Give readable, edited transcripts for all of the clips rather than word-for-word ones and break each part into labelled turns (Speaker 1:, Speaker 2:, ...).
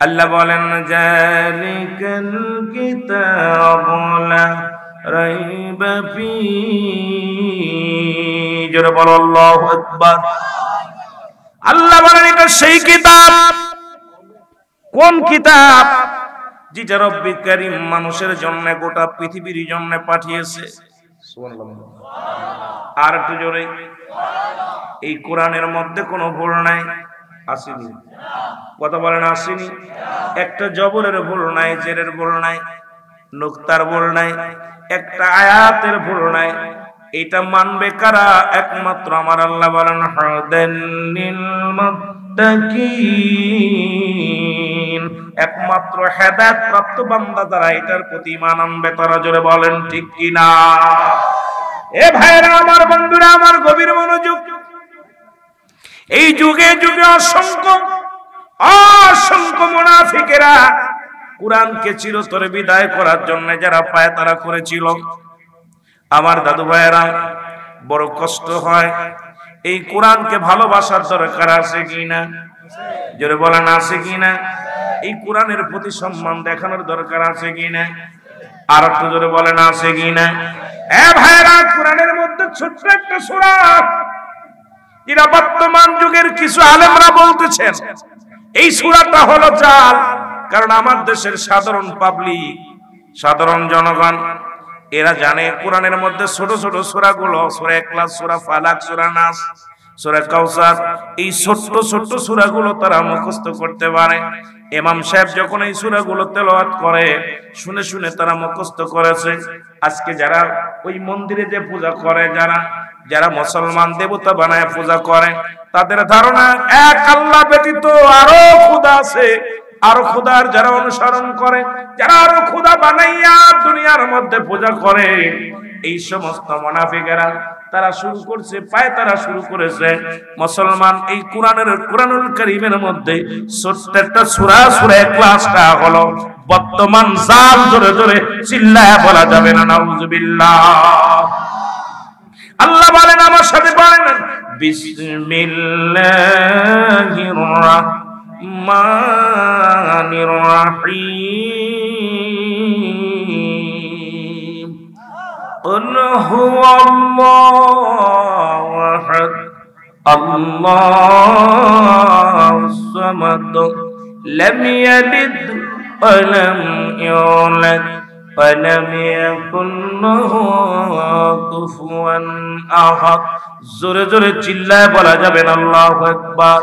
Speaker 1: আল্লাহ বলেন জালিকাল কিতাবু লা রাইবা ফীহি। জোরে বলো আল্লাহু আকবার। আল্লাহ বলেন এটা সেই কিতাব। কোন কিতাব? যেটা রব্বুল কারীম মানুষের জন্য, গোটা পৃথিবীর জন্য পাঠিয়েছে। সুবহানাল্লাহ। আর একটু জোরে। এই কোরআনের মধ্যে কোনো ভুল নাই, আসেনি? কথা বলেন আসেনি? একটা জবরের ভুল নাই, জেরের ভুল নাই, নুক্তার ভুল নাই, একটা আয়াতের ভুল নাই। এটা মানবে কারা? একমাত্র আমার আল্লাহ বলেন হুদাল লিল মুত্তাকিন। একমাত্র হেদায়েত প্রাপ্ত বান্দা যারা এটার প্রতি ঈমান আনবে তারা। জোরে বলেন ঠিক কিনা? এ ভাইরা আমার, বন্ধুরা আমার, গভীর মনোযোগ। এই যুগে যুগে অসংখ্য মুনাফিকেরা কুরআনকে চিরতরে বিদায় করার জন্য যারা পায় তারা করেছিল। আমার দাদু ভাইয়েরা, বড় কষ্ট হয়। এই কোরআনকে ভালোবাসার দরকার আছে কিনা? জোরে বলেন আছে কিনা? এই কোরআনের প্রতি সম্মান দেখানোর দরকার আছে কিনা? আর একটু জোরে বলেন আছে কিনা? এ ভাইরা, কোরআনের মধ্যে ছোট্ট একটা সূরা, এরা বর্তমান যুগের কিছু আলেমরা বলতেছেন এই সূরাটা হলো জাল। কারণ আমার দেশের সাধারণ পাবলিক, সাধারণ জনগণ এরা জানে কোরআনের মধ্যে ছোট ছোট সূরাগুলো, সূরা ইখলাস, সূরা ফালাক, সূরা নাস, সূরা কাউসার, এই ছোট্ট ছোট্ট সূরাগুলো তারা মুখস্থ করতে পারে। ইমাম সাহেব যখন এই সূরাগুলো তেলাওয়াত করে, শুনে শুনে তারা মুখস্থ করেছে। আজকে যারা ওই মন্দিরে যে পূজা করে, যারা মুসলমান দেবতা বানায় পূজা করে, তাদের ধারণা এক আল্লাহ ব্যতীত আরো খোদা আছে। আরো খোদার যারা অনুসরণ করে, যারা আরো খোদা বানাইয়া দুনিয়ার মধ্যে পূজা করে, এই সমস্ত মুনাফিকেরা তারা শুরু করেছে মুসলমান এই কোরআনুল কারীমের মধ্যে ছোট্ট একটা সূরা, সূরা ইখলাসটা হলো বর্তমান জাল। জোরে জোরে চিল্লায়া বলা যাবে না নাউজুবিল্লাহ। আল্লাহ বলেন, আমার সাথে বলেন, বিসমিল্লাহির রাহমানির রাহিম। কুল হুয়াল্লাহু আহাদ, আল্লাহুস সামাদ, লাম ইয়ালিদ ওয়া লাম ইউলাদ ওয়া লাম ইয়াকুল লাহু কুফুয়ান আহাদ। জোরে জোরে চিল্লায় বলা যাবে না আল্লাহু আকবার।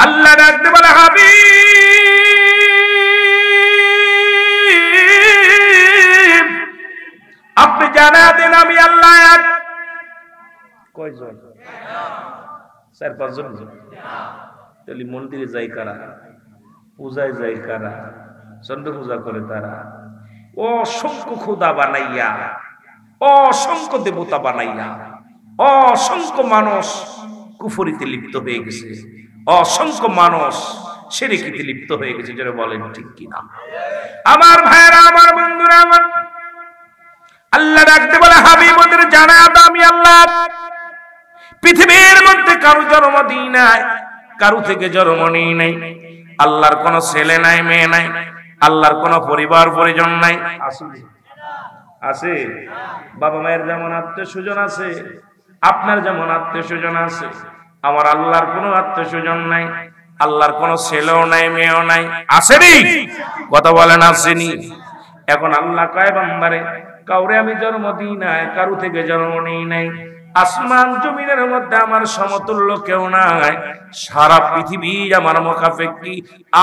Speaker 1: আল্লাহ ডাকতে বলে, হাবিব আপনি জানা দেন আমি আল্লাহ এক। কয়জন? 4-5 জন। তাহলে মন্দিরে যাই কারা? পূজায় যাই কারা? চন্দ্র পূজা করে তারা। অসংখ্য খোদা বানাইয়া, অসংখ্য দেবতা বানাইয়া অসংখ্য মানুষ কুফরিতে লিপ্ত হয়ে গেছে, অসংখ্য মানুষ শিরকিতে লিপ্ত হয়ে গেছে। যারা বলেন ঠিক কিনা? আমার ভাইরা, আমার বন্ধুরা আমার, আল্লাহ ডাকতে বলে, হাবিব ওদের জানা দাও আমি আল্লাহ। পৃথিবীর মধ্যে কারো জন্ম দিই নাই, কারো থেকে জন্ম নেই নাই। আল্লাহর কোনো ছেলে নাই, মেয়ে নাই, আল্লাহর কোনো পরিবার পরিজন নাই। আছে? বাবা মায়ের যেমন আত্মীয় স্বজন আছে, আপনার যেমন আত্মীয় স্বজন আছে, আমার আল্লাহর কোনো আত্মীয় স্বজন নাই, আল্লাহর কোনো ছেলেও নাই, মেয়েও নাই। আসেনি? কথা বলেন আসেনি? এখন আল্লাহ কয় বান্দারে, কাউরে আমি জন্ম দিই নাই, কারো থেকে জন্ম নেই নাই। আসমান জমিনের মধ্যে আমার সমতুল্য কেউ নাই। সারা পৃথিবী আমার মুখাপেক্ষী,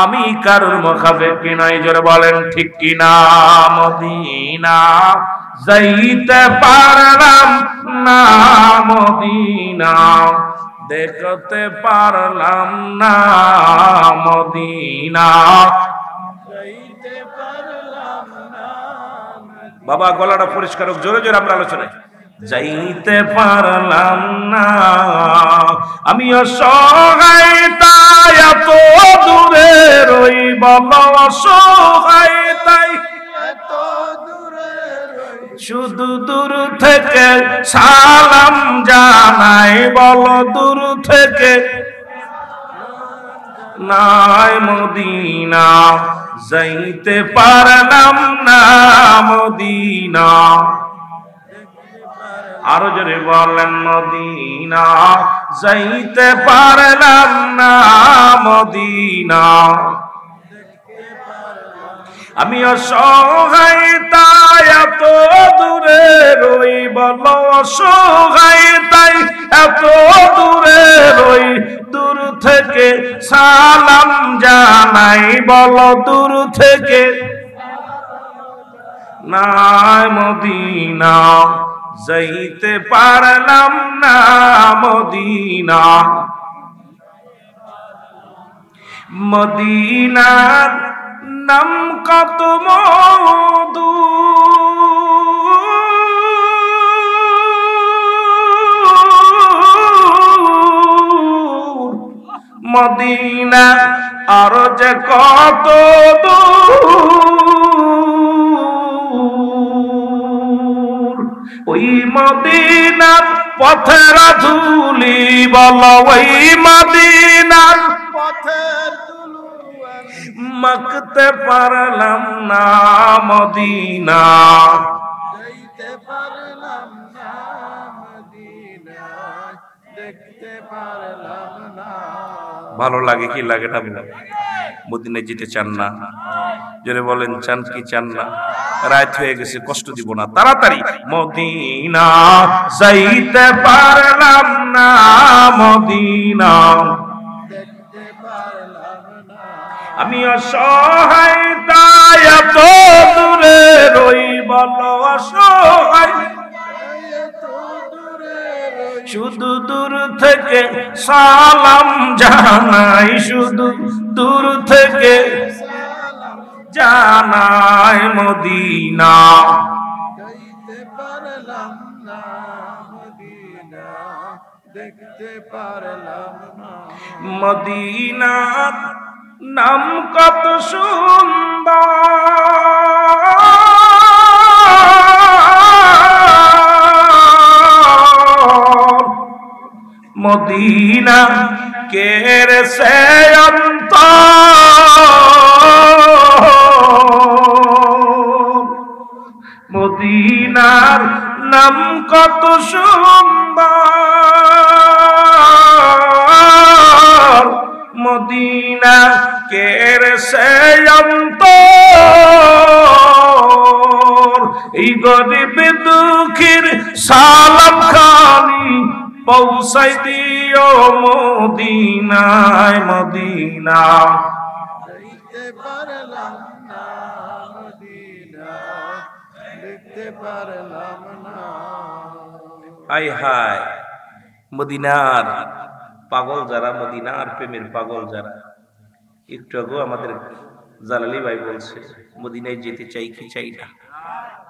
Speaker 1: আমি কারোর মুখাপেক্ষী নাই। জোরে বলেন ঠিক কিনা? মদিনা যাইতে পারলাম না, মদিনা দেখতে পারলাম না, মদিনা যাইতে পারলাম না। বাবা গলাটা পরিষ্কার হোক, জোরে জোরে আমরা আলোচনায়। যাইতে পারলাম না আমি অসহায়, তাই এত দূরে রই। বলো অসহায় তাই এত দূরে রই, শুধু দূর থেকে সালাম জানাই। বলো দূর থেকে নাই মদিনা যাইতে পারলাম না মদিনা আরো জোরে বলেন মদিনা যাইতে পারলাম না মদিনা আমি অসহায় তাই এত দূরে রই বলো অসহায় তাই এত দূরে রই দূর থেকে সালাম জানাই বলো দূর থেকে নাই মদিনা যাইতে পারলাম না মদিনা মদিনার নাম কত মধু মদিনা আর যে কত দূর ওই মদিনার পথের ধুলি বলো ওই মদিনার পথের মাখতে পারলাম না মদিনা যাইতে পারলাম না মদিনা দেখতে পারলাম না ভালো লাগে কি লাগে না মদিনায় যেতে চান না জোরে বলেন চান কি চান না রাত হয়ে গেছে কষ্ট দিব না তাড়াতাড়ি মদিনা যাইতে পারলাম না মদিনা আমি অসহায় তাই এত দূরে রই বলো অসহায় শুধু দূর থেকে সালাম জানাই শুধু দূর থেকে জানাই মদিনা যাইতে পারলাম না মদিনা দেখতে পারলাম না মদিনার নাম কত সুন্দর মদিনা কের সে অন্তর মদিনার নাম কত সুন্দর মদিনা কের সে অন্তর এই গরিব দুঃখীর সালাম খানি পৌঁছাই দিও মদিনায় মদিনা যাইতে পারলাম না মদিনা দেখতে পারলাম না হায় হায় মদিনার পাগল যারা মদিনার প্রেমের পাগল যারা একটু আগে আমাদের জালালি ভাই বলছে মদিনায় যেতে চাই কি চাই না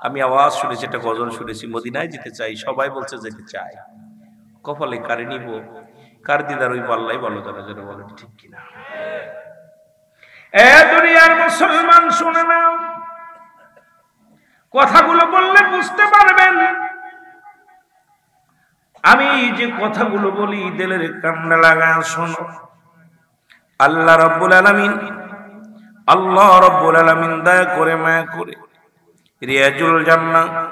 Speaker 1: আমি আওয়াজ শুনেছি একটা গজল শুনেছি মদিনায় যেতে চাই সবাই বলছে যেতে চাই কপালে কারে নিব কার দিদার ওই পাল্লাই বলো যারা যারা বলেন ঠিক কিনা এ দুনিয়ার মুসলমান শুনে নাও কথাগুলো বললে বুঝতে পারবেন আমি যে কথাগুলো বলি দিলের কান্না লাগায় শোনো আল্লাহ রাব্বুল আলামিন দয়া করে মায়া করে রিয়াজুল জান্নাহ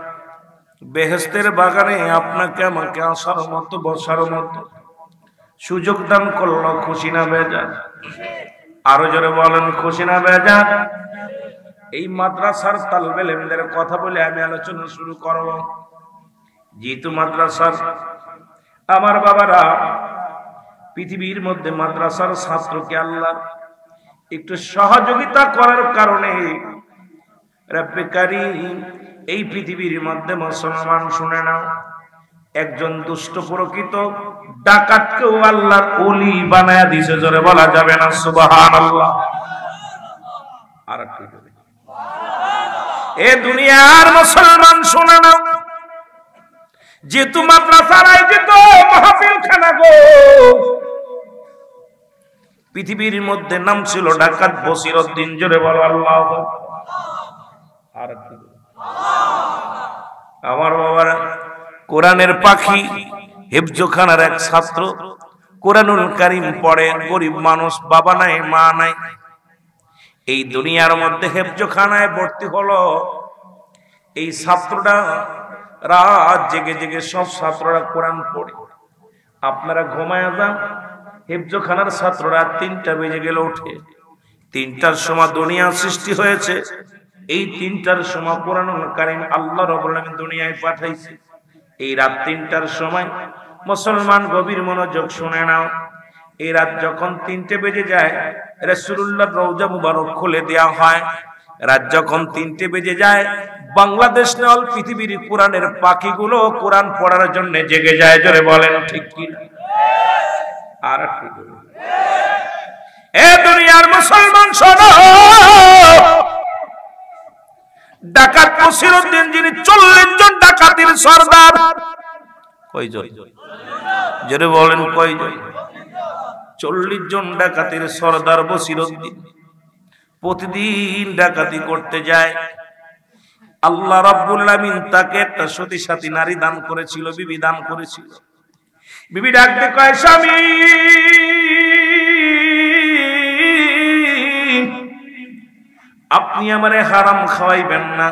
Speaker 1: বেহেশতের বাগানে আপনাকে আমাকে আসার মতো বসার মতো সুযোগ দান করলো খুশি না বেজার আরো জোরে বলেন খুশি না বেজার এই মাদ্রাসার তালবে ইলমের কথা বলে আমি আলোচনা শুরু করব যেহেতু মাদ্রাসার আমার বাবারা পৃথিবীর মধ্যে মাদ্রাসার ছাত্রকে আল্লাহ একটু সহযোগিতা করার কারণে রব্বে কারীম এই পৃথিবীর মধ্যে মুসলমান শুনে নাও একজন দুষ্ট প্রকৃত ডাকাতকেও আল্লাহর ওলি বানায়া দিয়েছে জোরে বলা যাবে না সুবহানাল্লাহ আর একটু এ দুনিয়ার মুসলমান শুনে নাও যেহেতু মাদ্রাসার আয়োজিত মাহফিল খানা গো পৃথিবীর মধ্যে নাম ছিল ডাকাত বসিরউদ্দিন জোরে বলো আল্লাহু আকবার আর একটু আমার বাবারা কোরআনের পাখি হিফজখানার এক ছাত্র কোরআনুল কারীম পড়ে, গরিব মানুষ, বাবা নাই মা নাই, এই দুনিয়ার মধ্যে হেফজখানায় ভর্তি হলো। এই ছাত্রটা রাত জেগে জেগে সব ছাত্ররা কোরআন পড়ে। আপনারা ঘুমায় যান, হেফজখানার ছাত্ররা 3টা বেজে গেলে ওঠে। 3টার সময় দুনিয়া সৃষ্টি হয়েছে, এই 3টার সময় কোরআনুল কারীম আল্লাহ রাব্বুল আলামিন দুনিয়ায় পাঠাইছে। এই রাত 3টার সময় মুসলমান গভীর মনোযোগ শুনে নাও। এই রাত যখন 3টে বেজে যায়, রাসূলুল্লাহর রওজা মুবারক খুলে দেওয়া হয়। রাত যখন 3টে বেজে যায়, বাংলাদেশ নল পৃথিবীর কোরআনের পাখিগুলো কোরআন পড়ার জন্য জেগে যায়। জোরে বলেন ঠিক কি না? আর ঠিক এ দুনিয়ার মুসলমান শোনো, ডাকাত বসিরউদ্দিন যিনি 40 জন ডাকাতের সরদার, কয়জন? জোরে বলেন কয়জন? 40 জন ডাকাতের সরদার বসিরউদ্দিন প্রতিদিন ডাকাতি করতে যায়। আল্লাহ রাব্বুল আলামিন তাকে একটা সতী সাথী নারী দান করেছিল, বিবি দান করেছিল। বিবি ডাকতে কয়, স্বামী আপনি আমারে হারাম খাওয়াইবেন না,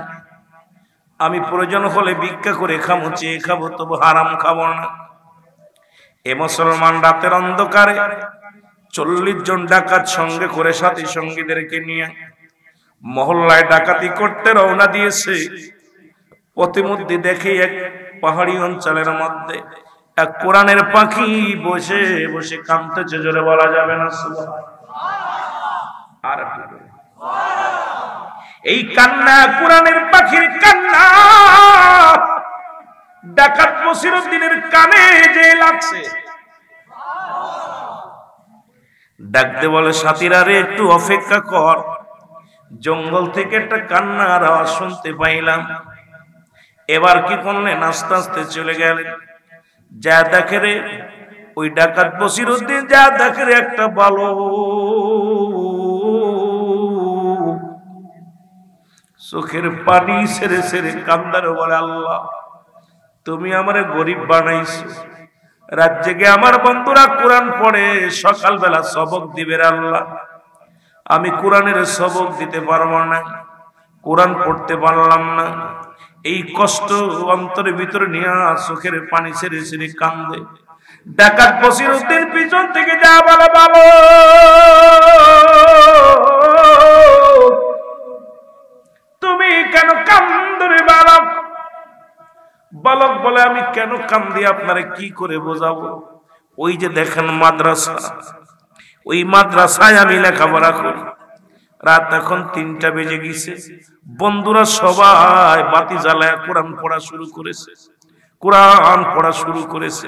Speaker 1: আমি প্রয়োজন হলে ভিক্ষা করে খাবো, চেয়ে খাবো, তবু হারাম খাবো না। এ মুসলমান রাতের অন্ধকারে 40 জন ডাকাত সঙ্গে করে সাথী সঙ্গীদেরকে নিয়ে মহল্লায় ডাকাতি করতে রওনা দিয়েছে। পথিমধ্যে দেখে এক পাহাড়ি অঞ্চলের মধ্যে এক কোরআনের পাখি বসে বসে কাঁদতেছে। জোরে বলা যাবে না সুবহানাল্লাহ? আর এই কান্না, কোরআনের পাখির কান্না ডাকাত বসিরউদ্দিনের কানে যে লাগছে। ডাকতে বলে, সাথীরা রে একটু অপেক্ষা কর, জঙ্গল থেকে একটা কান্নার আওয়াজ শুনতে পাইলাম। এবার কি করলেন? আস্তে আস্তে চলে গেলেন। যা দেখে রে, ওই ডাকাত বসিরউদ্দিন যা দেখে রে, একটা বালক চোখের পানি ছেড়ে ছেড়ে কান্দারে বলে, আল্লাহ তুমি আমারে গরিব বানাইছো, রাত জেগে আমার বন্ধুরা কোরআন পড়ে, সকালবেলা সবক দিবে আল্লাহ, আমি কোরআনের সবক দিতে পারবো না, কোরআন পড়তে পারলাম না। এই কষ্ট অন্তরের ভিতরে নিয়ে চোখের পানি ছেড়ে ছেড়ে কান্দে। ডাকাত বসিরউদ্দিন পিছন থেকে যা বলে, বাবা তুমি কেন কান্দো রে বালক? বালক বলে, আমি কেন কান্দি আপনারে কি করে বোঝাবো? ওই যে দেখেন মাদ্রাসা, ওই মাদ্রাসায় আমি লেখাপড়া করি। রাত এখন 3টা বেজে গেছে, বন্ধুরা সবাই বাতি জ্বালায় কোরআন পড়া শুরু করেছে, কোরআন পড়া শুরু করেছে।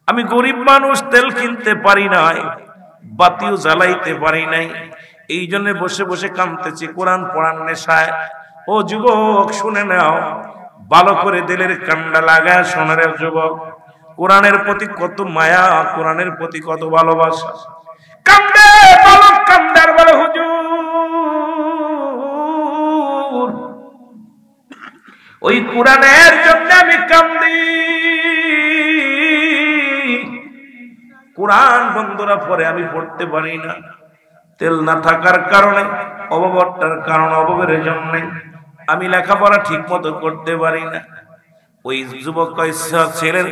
Speaker 1: আমি গরিব মানুষ, তেল কিনতে পারি নাই, বাতিও জ্বালাইতে পারি নাই, এই জন্য বসে বসে কাঁদতেছি কোরআন পড়ার নেশায়। ও যুবক শুনে নাও, ভালো করে দিলের কান্ডা লাগায় শোনার যুবক, কোরআনের প্রতি কত মায়া, কোরআনের প্রতি কত ভালোবাসা। কান্দে বালক, কান্দার বলে, হুজুর ওই কোরআনের জন্য আমি কান্দি। কোরআন বন্ধুরা পরে আমি পড়তে পারি না, তেল না থাকার কারণে, অভাবটার কারণে, অভাবের জন্য আমি লেখাপড়া ঠিক মতো করতে পারি না। ওই যুবক ছেলের,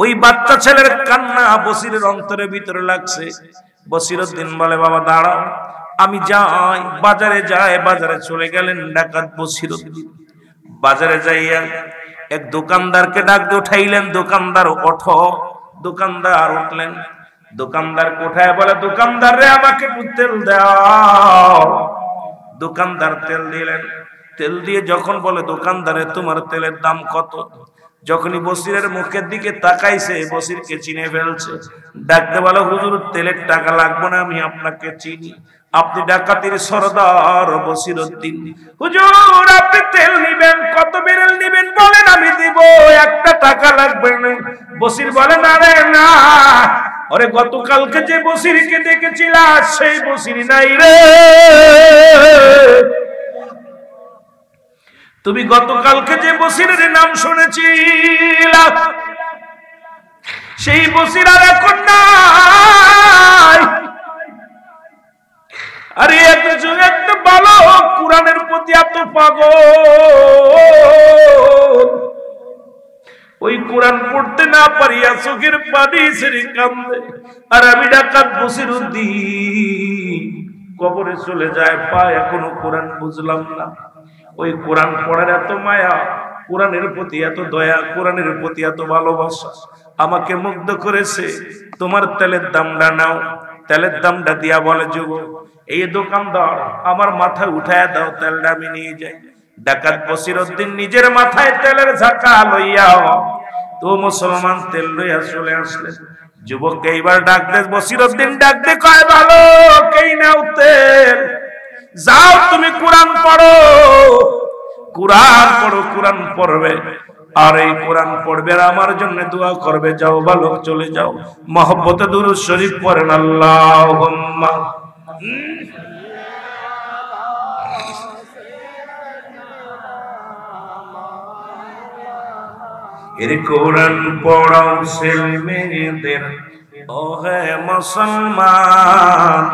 Speaker 1: ওই বাচ্চা ছেলের কান্না বসিরের অন্তরের ভিতরে লাগছে। বসিরউদ্দিন বলে, বাবা দাঁড়াও, আমি যাই, বাজারে যাই। বাজারে চলে গেলেন ডাকাত বসিরউদ্দিন। বাজারে যাইয়া এক দোকানদারকে ডাক দিয়ে উঠাইলেন, দোকানদার ওঠো। দোকানদার উঠলেন। দোকানদার কোথায়? বলে, দোকানদার রে আমাকে তেল দাও। দোকানদার তেল দিলেন। তেল দিয়ে যখন বলে, দোকানদারে তোমার তেলের দাম কত? যখনই বসিরের মুখের দিকে তাকাইছে, বসিরকে চিনে ফেলছে। ডাকতে বলে, হুজুর তেলের টাকা লাগবে না, আমি আপনাকে চিনি, আপনি ডাকাতির সরদার বসিরউদ্দিন। হুজুর আপনি তেল নিবেন, কত বেরেল নিবেন বলেন, আমি দিব, একটা টাকা লাগবে না। বসির বলে, না রে না, ওরে গতকালকে যে বসিরকে দেখেছিলা সেই বসির নাই রে, তুমি গতকালকে যে বসিরের নাম শুনেছিলা সেই বসিরার এখন নাই। আরে একজন একটা বালক কোরআনের প্রতি এত পাগল, ওই কোরআন পড়তে না পারিয়া চোখের পানি ছেড়ে কান্দে। আর আমি ডাকাত বসিরউদ্দিন কবরে চলে যায়, পায় এখনো কোরআন বুঝলাম না। ওই কোরআন পড়ার এত মায়া, কোরআনের প্রতি এত দয়া, কোরআনের প্রতি এত ভালোবাসা আমাকে মুগ্ধ করেছে। তোমার তেলের দামটা নাও। তেলের দামটা দিয়া বলে, যুবক এই দোকানদার আমার মাথায় উঠায় দাও, তেলটা আমি নিয়ে যাই। ডাকাত বসিরউদ্দিন নিজের মাথায় তেলের ঝাঁকা লইয়া তো মুসলমান তেল লইয়া চলে আসলেন। যুবককে এইবার ডাক দে, বসিরউদ্দিন ডাক দে, কয় ভালো কেই নাও তেল, যাও তুমি কোরআন পড়ো, কোরআন পড়ো, কোরআন পড়বে। আর এই কোরআন পড়বে আর আমার জন্য দোয়া করবে। যাও বালক চলে যাও। মহব্বতে দুরূদ শরীফ পড়েন আল্লাহুম্মা। এর কোরআন পড়াও ছেলে মেয়েদের, ও হে মুসলমান,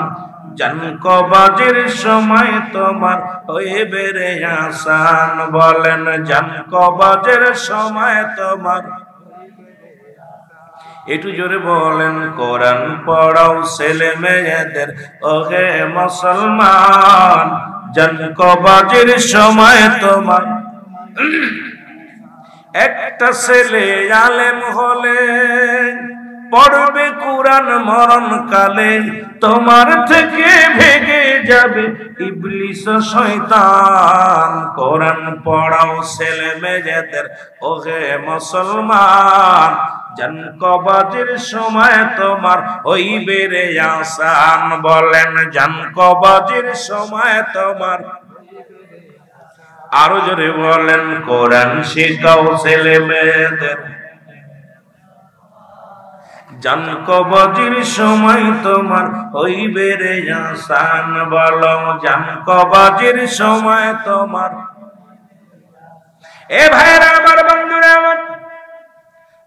Speaker 1: জান কবাজের সময় তোমার হইবে রে আসান। বলেন জান কবাজের সময় তোমার, একটু জোরে বলেন। কোরআন পড়াও ছেলে মেয়েদের, ও হে মুসলমান, জান কবাজের সময় তোমার। একটা ছেলে আলেম হলে পড়বে কোরআন মরণ কালে, তোমার থেকে ভেগে যাবে ইবলিস শয়তান। কোরআন পড়াও ছেলে মেয়েদের, ও হে মুসলমান, জান কবাজের সময় তোমার হইবে রে আসান। বলেন জান কবাজের সময় তোমার। আরো জোরে বলেন, কোরআন শেখাও ছেলে মেয়েদের, জান কবাজের সময় তোমার হইবে রে আসান। বলো জান কবাজের সময় তোমার। এ ভাইরা আমার, বন্ধুরা আমার,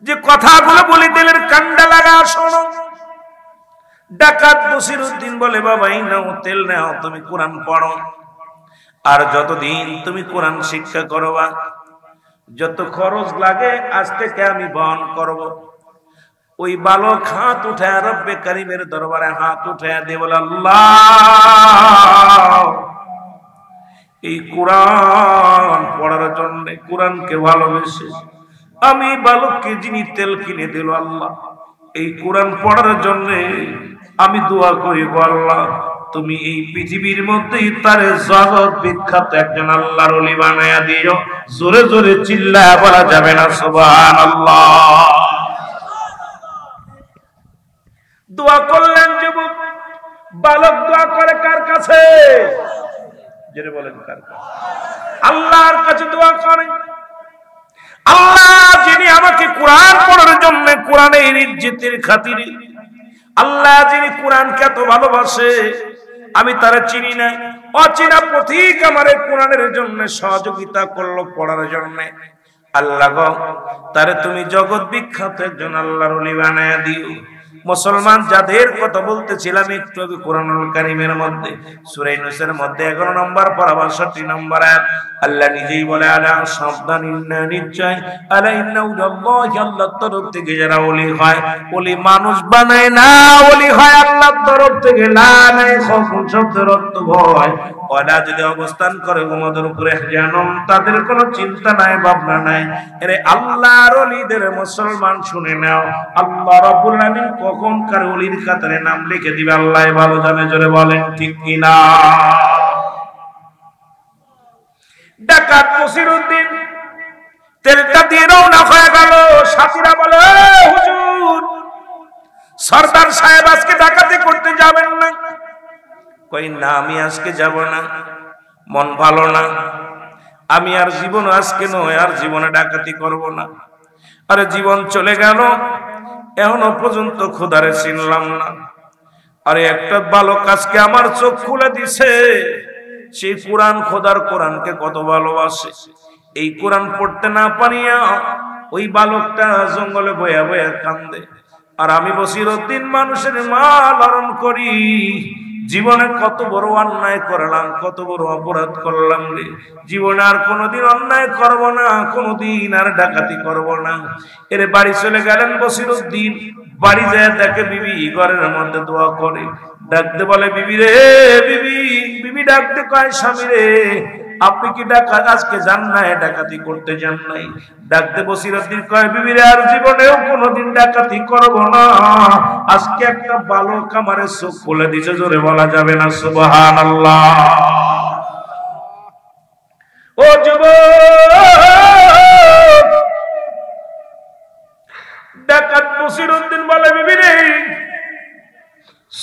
Speaker 1: যে কথাগুলো বলি দিলের কান্ডা লাগা শোনো। ডাকাত বসিরউদ্দিন বলে, বাবা এই নাও তেল নাও, তুমি কোরআন পড়ো। আর যতদিন তুমি কোরআন শিক্ষা করবা, যত খরচ লাগে আজ থেকে আমি বহন করব। ওই বালক হাত উঠায় রব্বে কারিমের দরবারে হাত উঠায় দিয়ে বলে, আল্লাহ এই কোরআন পড়ার জন্য, কোরআনকে ভালোবেসে আমি বালককে যিনি তেল কিনে দিল, আল্লাহ এই কোরআন পড়ার জন্য আমি দোয়া করি, আল্লাহ তুমি এই পৃথিবীর মধ্যেই তারে জগৎ বিখ্যাত একজন আল্লাহর ওলি বানায়া দিও। জোরে জোরে চিল্লায়া বলা যাবে না সুবহানাল্লাহ। দোয়া করলেন যুবক। বালক দোয়া করে কার কাছে? জোরে বলেন কার কাছে? আল্লাহর কাছে দোয়া করে। আল্লাহ যিনি আমাকে কোরআন পড়ার জন্য, কোরআনের ইজ্জতের খাতিরে, আল্লাহ যিনি কোরআনকে এত ভালোবাসে, আমি তারা চিনি না, অচেনা পথিক আমারে কোরআনের জন্য সহযোগিতা করলো পড়ার জন্য। আল্লাহ গো তারে তুমি জগৎ বিখ্যাত একজন আল্লাহর ওলি বানায়া দিও। মুসলমান যাদের কথা বলতেছিলাম একটু আগে, কোরআনুল কারীমের মধ্যে সূরা ইউনূসের মধ্যে 11 নম্বর পারা 62 নম্বর আয়াত, আল্লাহ নিজেই বলে, আলা সাবধান, ইন্না নিশ্চয়, আলা ইন্না উল্লাহি, আল্লাহর তরফ থেকে যারা ওলি হয়, ওলি মানুষ বানায় না, ওলি হয় আল্লাহর তরফ থেকে। লা নাই খৌফুন শব্দের অর্থ ভয়, ওরা যদি অবস্থান করে তোমাদের উপরে জানুন, তাদের কোনো চিন্তা নাই, ভাবনা নাই। এরে আল্লাহর ওলিদের মুসলমান শুনে নাও, আল্লাহ রাব্বুল আলামিন কখন কার ওলির কাতারে নাম লিখে দিবে আল্লাহ ভালো জানে। জোরে বলেন ঠিক কিনা? ডাকাত বসিরউদ্দিন তেলটা দিয়ে রওনা হয়ে গেল। সাথীরা বলে, হুজুর সরদার সাহেব আজকে ডাকাতি করতে যাবেন না? কই না, আমি আজকে যাব না, মন ভালো না, আমি আর জীবন আজকে নয়, আর জীবনে ডাকাতি করব না। আরে জীবন চলে গেল, এখনো পর্যন্ত খোদারে চিনলাম না। আরে একটা বালক আজকে আমার চোখ খুলে দিছে, সেই কোরআন, খোদার কোরআনকে কত ভালোবাসে। এই কোরআন পড়তে না পারিয়া ওই বালকটা জঙ্গলে বয়া বয়া কান্দে। আর আমি বসিরউদ্দিন মানুষের মাল হরণ করি। জীবনে কত বড় অন্যায় করলাম, কত বড় অপরাধ করলাম রে। জীবনে আর কোনোদিন অন্যায় করব না, কোনোদিন আর ডাকাতি করব না। এর বাড়ি চলে গেলেন বসিরউদ্দিন। বাড়ি যায় দেখে বিবি ঘরের মধ্যে দোয়া করে। ডাকতে বলে, বিবি রে বিবি। বিবি ডাকতে কয়, স্বামী রে আপনি কি আজকে যান নাই, ডাকাতি করতে যান নাই? ডাকতে বসিরউদ্দিন কয়, বিবি রে আর জীবনেও কোনোদিন ডাকাতি করব না। আজকে একটা ভালো কামারের চোখ খুলে দিছে, জোরে বলা যাবে না সুবহানাল্লাহ। ও যুবক, ডাকাত বসিরউদ্দিন বলে, বিবি রে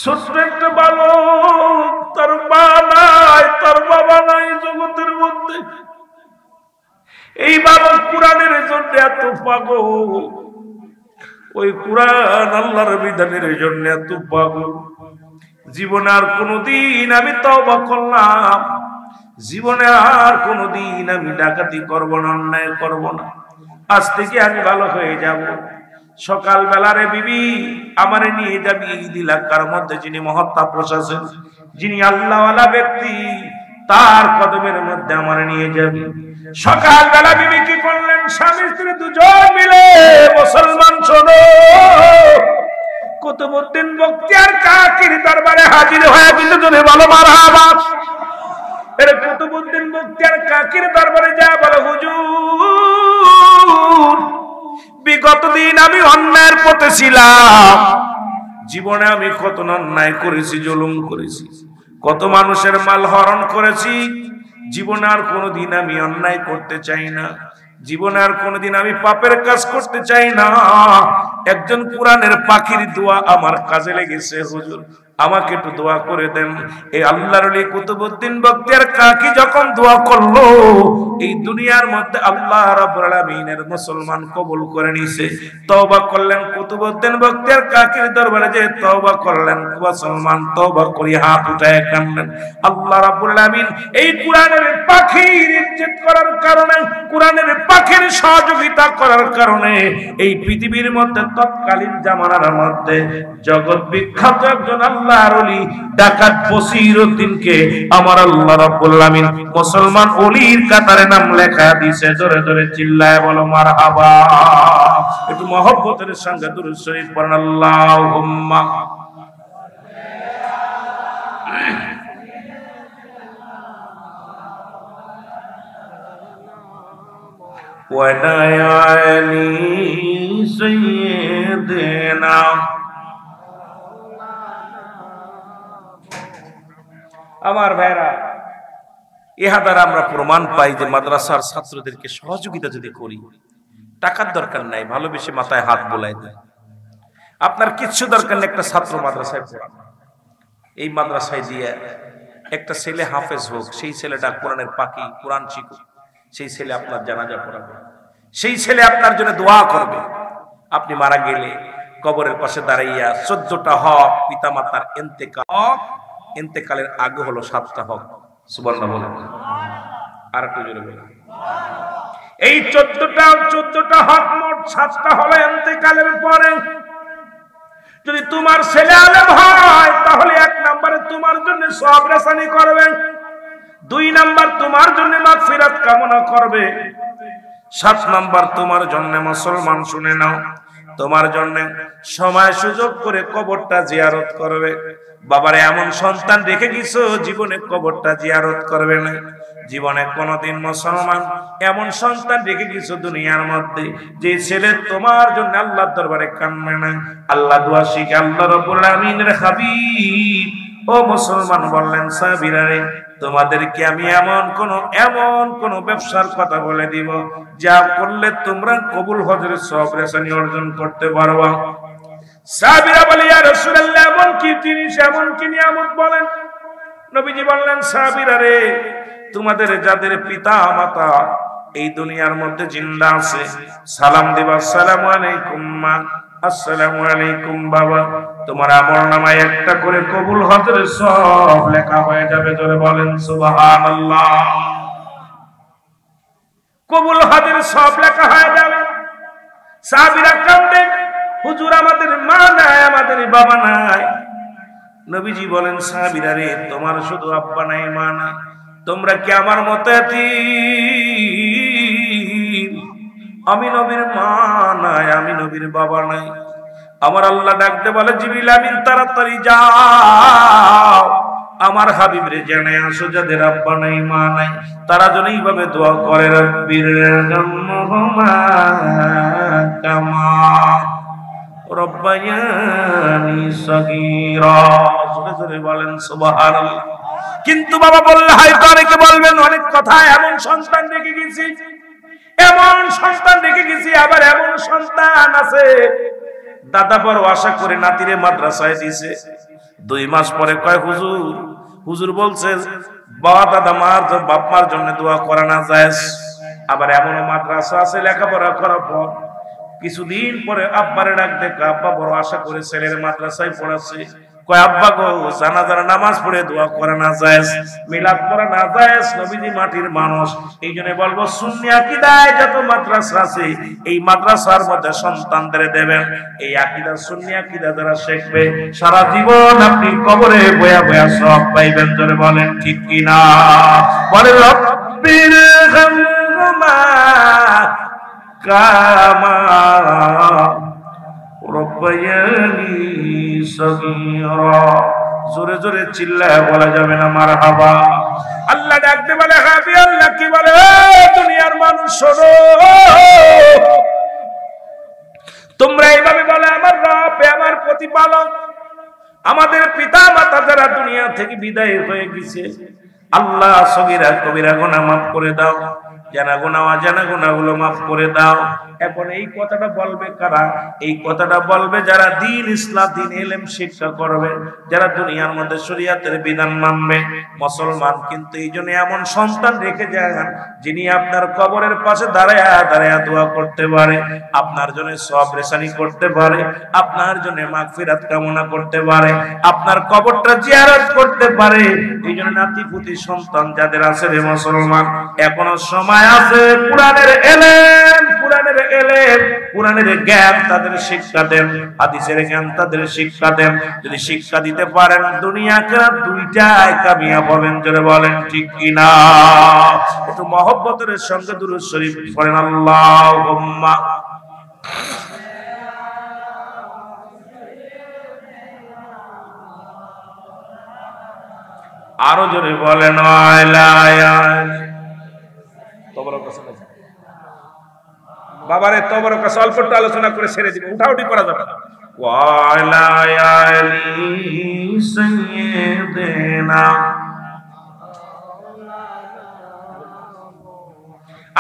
Speaker 1: ছোট্ট একটা বালক, তার মা নাই, তার বাবা নাই জগতের মধ্যে। এই বালক কোরআনের জন্য এত পাগল, ওই কোরআন আল্লাহর বিধানের জন্য এত পাগল। জীবনে আর কোনোদিন আমি তওবা করলাম, জীবনে আর কোনোদিন আমি ডাকাতি করব না, অন্যায় করব না। আজ থেকে আমি ভালো হয়ে যাব। সকাল বেলারে বিবি আমারে নিয়ে যাবি ঈদ এলাকার মধ্যে, যিনি মহাতাপস আছেন, যিনি আল্লাহওয়ালা ব্যক্তি, তার কদমের মধ্যে আমারে নিয়ে যাবি। সকাল বেলা বিবি কি করলেন? স্বামী স্ত্রী দুজন মিলে, মুসলমান শোনো, কুতুবউদ্দিন বখতিয়ার কাকির দরবারে হাজির হয়ে কিন্তু জনে বলো মারহাবা। এর কুতুবউদ্দিন বখতিয়ার কাকির দরবারে যা বলো, হুজুর বিগত দিন আমি অন্যায়ের পথে ছিলাম, জীবনে আমি কত অন্যায় করেছি, জুলুম করেছি, কত মানুষের মাল হরণ করেছি। জীবনে আর কোনোদিন আমি অন্যায় করতে চাই না, জীবনে আর কোনোদিন আমি পাপের কাজ করতে চাই না। একজন কোরআনের পাখির দোয়া আমার কাজে লেগেছে, হুজুর আমাকে একটু দোয়া করে দেন। এই আল্লাহর ওলি কুতুবউদ্দিন বখতিয়ার কাকি যখন দোয়া করলো, এই দুনিয়ার মধ্যে আল্লাহ রাব্বুল আলামিনের মুসলমান কবুল করে নিছে। তওবা করলেন কুতুবউদ্দিন বখতিয়ার কাকির দরবারে যে তওবা করলেন, মুসলমান তওবা করি হাত উঠায় কাঁদলেন। আল্লাহ রাব্বুল আলামিন এই কোরআনের পাখির ইজ্জত করার কারণে, কোরআনের পাখির সহযোগিতা করার কারণে এই পৃথিবীর মধ্যে তৎকালীন জামানার মধ্যে জগৎ বিখ্যাত একজন আল্লাহর ওলি ডাকাত বসিরউদ্দিনকে আমার আল্লাহ রাব্বুল আলামিন মুসলমান ওলির কাতারে নাম লেখা দিয়েছে। জোরে জোরে চিল্লায় বলো মারহাবা। একটু মহব্বতের সঙ্গে দুরূদ শরীফ পড়েন, আল্লাহুম্মা ওয়াদায়ালি সাইয়্যিদিনা। আমার ভাইরা, ইহা দ্বারা আমরা প্রমাণ পাই যে মাদ্রাসার ছাত্রদেরকে সহযোগিতা যদি করি, টাকার দরকার নাই, ভালোবেসে মাথায় হাত বোলাই দেয়। আপনার কিচ্ছু দরকার নেই, একটা ছাত্র মাদ্রাসায় পড়ান। এই মাদ্রাসায় দিয়ে একটা ছেলে হাফেজ হোক, সেই ছেলেটা কোরআনের পাখি, কোরআন শিখুক, সেই ছেলে আপনার জানাজা পড়াবে, সেই ছেলে আপনার জন্য দোয়া করবে। আপনি মারা গেলে কবরের পাশে দাঁড়াইয়া 14টা হক পিতামাতার ইন্তেকালের আগে হলো 7টা হক। সুবহানাল্লাহ বলেন, আর একটু জোরে বলেন। এই 14টা হক মোট 7টা হলো ইন্তেকালের পরে। যদি তোমার ছেলে আলেম হয় তাহলে 1 নম্বরে তোমার জন্য সওয়াব রেসানি করবে, 2 নাম্বার তোমার জন্য মাগফিরাত কামনা করবে, 7 নাম্বার তোমার জন্য মুসলমান শুনে নাও, তোমার জন্য সময় সুযোগ করে কবরটা জিয়ারত করবে। বাবারে এমন সন্তান রেখে গেছো, জীবনে কবরটা জিয়ারত করবে না। জীবনে কোনোদিন মুসলমান এমন সন্তান রেখে গেছো দুনিয়ার মধ্যে, যে ছেলে তোমার জন্য আল্লাহর দরবারে কান্না না। আল্লাহ দোয়া শিখে আল্লাহ রাব্বুল আমিনের হাবিব ও মুসলমান বললেন, সাহাবীরা রে তোমাদেরকে আমি এমন কোন ব্যবসার কথা বলে দিব, যা করলে তোমরা কবুল হজের সওয়াব রেসানি অর্জন করতে পারবা। সাহাবীরা বলে, ইয়া রাসূলুল্লাহ এমন কি জিনিস, এমন কি নিয়ামত বলেন। নবীজি বললেন, সাহাবীরা রে তোমাদের যাদের পিতা মাতা এই দুনিয়ার মধ্যে জিন্দা আছে, সালাম দিবা, আসসালামু আলাইকুম মা, আসসালামু আলাইকুম বাবা। তোমার আমলনামায় একটা করে কবুল হজের সওয়াব লেখা হয়ে যাবে। জোরে বলেন সুবহানাল্লাহ। কবুল হজের সওয়াব লেখা হয়ে যাবে। সাহাবীরা কাঁদেন, হুজুর আমাদের মা নাই, আমাদের বাবা নাই। নবীজি বলেন, সাহাবীরা রে, তোমার শুধু আব্বা নাই মা নাই, তোমরা কি আমার মতো এতিম? আমি নবীর মা নাই, আমি নবীর বাবা নাই। আমার আল্লাহ ডাকতে বলে, জিবরিল আমিন তাড়াতাড়ি যাও, আমার হাবিব রে জানায় আসো যাদের আব্বা নাই মা নাই, তারা যেন এইভাবে দোয়া করে, রব্বির হামহুমা কামা রব্বায়ানি সগীরা। জোরে জোরে বলেন সুবহানাল্লাহ। কিন্তু বাবা বললে হয়তো অনেকে বলবেন, অনেক কথা, এমন সন্তান রেখে গেছি, এমন সন্তান রেখে গেছি, আবার এমন সন্তান আছে দাদা বড় আশা করে নাতিরে মাদ্রাসায় দিছে, 2 মাস পরে কয় হুজুর, হুজুর বলছে বাবা দাদা মার বাপ মার জন্য দোয়া করা না যায়। আবার এমনও মাদ্রাসা আছে লেখাপড়া করার পর কিছুদিন পরে আব্বারে ডাক দেখে, আব্বা বড় আশা করে ছেলের মাদ্রাসায় পড়াচ্ছে, কয় আব্বা গো, জানাজার নামাজ পড়ে দোয়া করা না যায়, মিলাদ করা না যায়, নবীজি মাটির মানুষ। এই জন্য বলবো, সুন্নি আকীদায় যত মাদ্রাসা আছে এই মাদ্রাসার মধ্যে সন্তানদের দেবেন। এই আকীদা, সুন্নি আকীদা যারা শিখবে সারা জীবন আপনি কবরে বয়া বয়া সব পাইবেন। জোরে বলেন ঠিক কিনা? বলে রব্বির হামহুমা কামা রব্বায়ানি সগীরা। জোরে জোরে চিল্লায় বলা যাবে না মারহাবা। আল্লাহ ডাকতে বলে, হাবি আল্লাহ কি বলে, দুনিয়ার মানুষ শোনো, তোমরা এইভাবে বলে আমার রব, আমার প্রতিপালক, আমাদের পিতা মাতা যারা দুনিয়া থেকে বিদায় হয়ে গেছে, আল্লাহ সগীরা কবিরা গুনাহ মাফ করে দাও, জানা গুনাহ অজানা গুনাহগুলো মাফ করে দাও। এখন এই কথাটা বলবে কারা? এই কথাটা বলবে যারা দ্বীন ইসলাম, দ্বীন ইলম শিক্ষা করবে, যারা দুনিয়ার মধ্যে শরীয়তের বিধান মানবে, মুসলমান। কিন্তু এই জন্য এমন সন্তান রেখে যান যিনি আপনার কবরের পাশে দাঁড়ায়া দাঁড়ায়া দোয়া করতে পারে, আপনার জন্য সওয়াব রেশানি করতে পারে, আপনার জন্য মাগফিরাত কামনা করতে পারে, আপনার কবরটা জিয়ারত করতে পারে। এই জন্য নাতিপুতি সন্তান যাদের আছে রে মুসলমান, এখনো সময় আছে, কোরআনের ইলম, কোরআনের ইলম, কোরআনের জ্ঞান তাদের শিক্ষা দেন, হাদিসের জ্ঞান তাদের শিক্ষা দেন। যদি শিক্ষা দিতে পারেন, দুনিয়া আখিরাত দুইটাই কামিয়াব হবেন। জোরে বলেন ঠিক কিনা? একটু মহব্বতের সঙ্গে দুরূদ শরীফ পড়েন, আল্লাহুম্মা। আরো জোরে বলেন, বাবারে তোমার কাছে অল্প একটু আলোচনা করে ছেড়ে দিবে, উঠাউঠি করা যাবে না।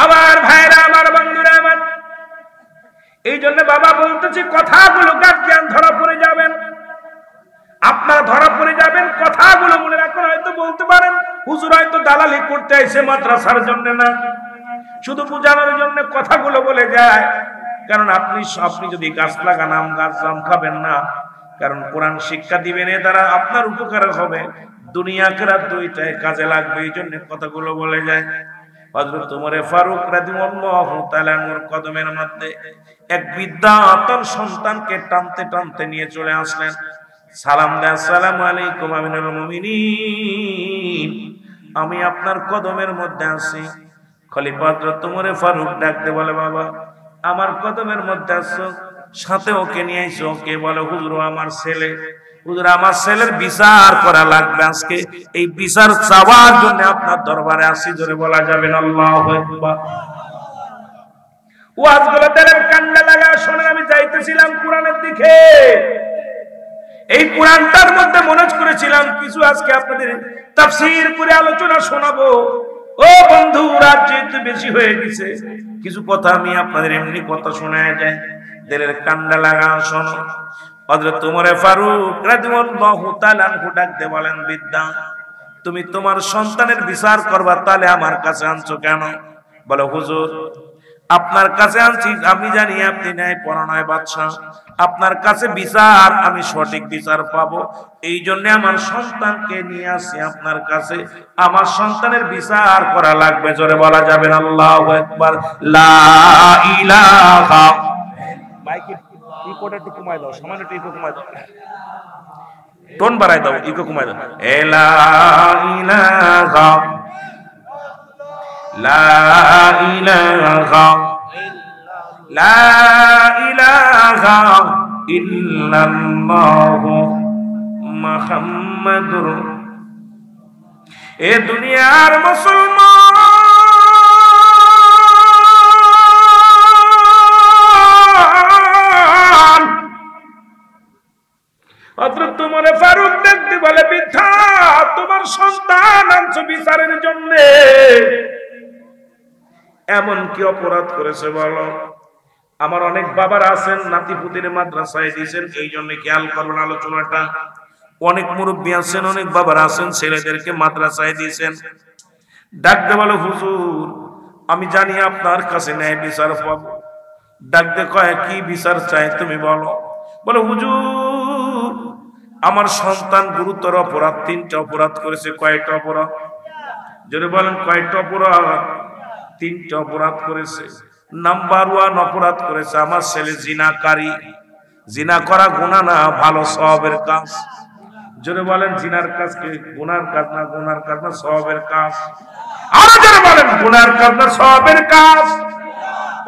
Speaker 1: আমার ভাইরা, আমার বন্ধুরা আমার, এই জন্য বাবা বলতেছি, কথাগুলো জ্ঞান ধরা পড়ে যাবেন, আপনার ধরা পড়ে যাবেন। কথাগুলো মনে রাখুন। হয়তো বলতে পারেন, হুজুর হয়তো দালালি করতে আইছে মাদ্রাসার জন্য না, শুধু বুঝানোর জন্য কথাগুলো বলে যায়। কারণ আপনি যদি গাছ লাগান, আম গাছ জাম খাবেন না। কারণ কোরআন শিক্ষা দিবেন, এ দ্বারা আপনার উপকার হবে, দুনিয়া আখিরাত দুইটাই কাজে লাগবে। এই জন্য কথাগুলো বলে যায়। হযরত ওমর ফারুক রাদিয়াল্লাহু তাআলা আনহুর কদমের মধ্যে এক বৃদ্ধা তার সন্তানকে টানতে টানতে নিয়ে চলে আসলেন। সালাম দেয়, আসসালামু আলাইকুম আমিনুল মুমিনিন, আমি আপনার কদমের মধ্যে আছি। খলিফা হযরত ওমর ফারুক ডাকতে বলে, বাবা আমার কদমের মধ্যে আছো, সাথে ওকে নিয়ে আইছো। ওকে বলে, হুজুর আমার ছেলে, হুজুর আমার ছেলের বিচার করা লাগবে আজকে, এই বিচার চাওয়ার জন্য আপনার দরবারে আসি। জোরে বলা যাবে না আল্লাহু আকবার। ওয়াজগুলো দেন কান্না লাগা শোনেন। আমি যাইতেছিলাম কোরআনের দিকে, এই কোরআনটার মধ্যে মনে করেছিলাম কিছু আজকে আপনাদের তাফসীর করে আলোচনা শোনাবো। ও বন্ধু, রাত যেহেতু বেশি হয়ে গেছে, কিছু কথা আমি আপনাদের এমনি কথা শোনায় যায়, দিলের কান্না লাগা শোনো। হযরত ওমর ফারুক রাদিয়াল্লাহু তাআলা আনহু ডাকতে বলেন, বিদ্যা তুমি তোমার সন্তানের বিচার করবা, তাহলে আমার কাছে আনছো কেন? বলে, হুজুর আপনার কাছে আনছি, আমি জানি আপনি ন্যায়পরায়ণ বাদশা, আপনার কাছে বিচার, আমি সঠিক বিচার পাবো, এই জন্য আমার সন্তানকে নিয়ে আসি আপনার কাছে। আমার সন্তানের বিচার করা লাগবে। জোরে বলা যাবে না আল্লাহু আকবার। লা ইলাহা, মাইকে কি কোটা একটু কমাই দাও, সামান্য একটু ইকো কমাই দাও, টোন বাড়াই দাও, ইকো কমাই দাও। লা ইলাহা লা ইলাহা লা ইলাহা ইল্লাল্লাহু মুহাম্মাদুর। এ দুনিয়ার মুসলমান হযরত ওমর ফারুক দেখতে বলে, বৃদ্ধা তোমার সন্তান আনছো বিচারের জন্য, এমন কি অপরাধ করেছে বলো? আমার অনেক বাবারা আছেন নাতিপুতির মাদ্রাসায় দিয়েছেন, এই জন্য খেয়াল করবেন আলোচনাটা। অনেক মুরব্বী আছেন, অনেক বাবারা আছেন ছেলেদেরকে মাদ্রাসায় দিয়েছেন। ডাকতে বলো, হুজুর আমি জানি আপনার কাছে ন্যায় বিচার পাবো। ডাকতে কয়, কি বিচার চাই তুমি বলো? বলে, হুজুর আমার সন্তান গুরুতর অপরাধ, 3টা অপরাধ করেছে। কয়টা অপরাধ? যদি বলেন কয়টা অপরাধ? 3টা অপরাধ করেছে। নাম্বার 1 অপরাধ করেছে আমার ছেলে জিনাকারী। জিনা করা গুনাহ না, ভালো সওয়াবের কাজ। যদি বলেন জিনার কাজ কি গুনার কাজ না? গুনার কাজ না, সওয়াবের কাজ। আর যদি বলেন গুনার কাজ না, সওয়াবের কাজ।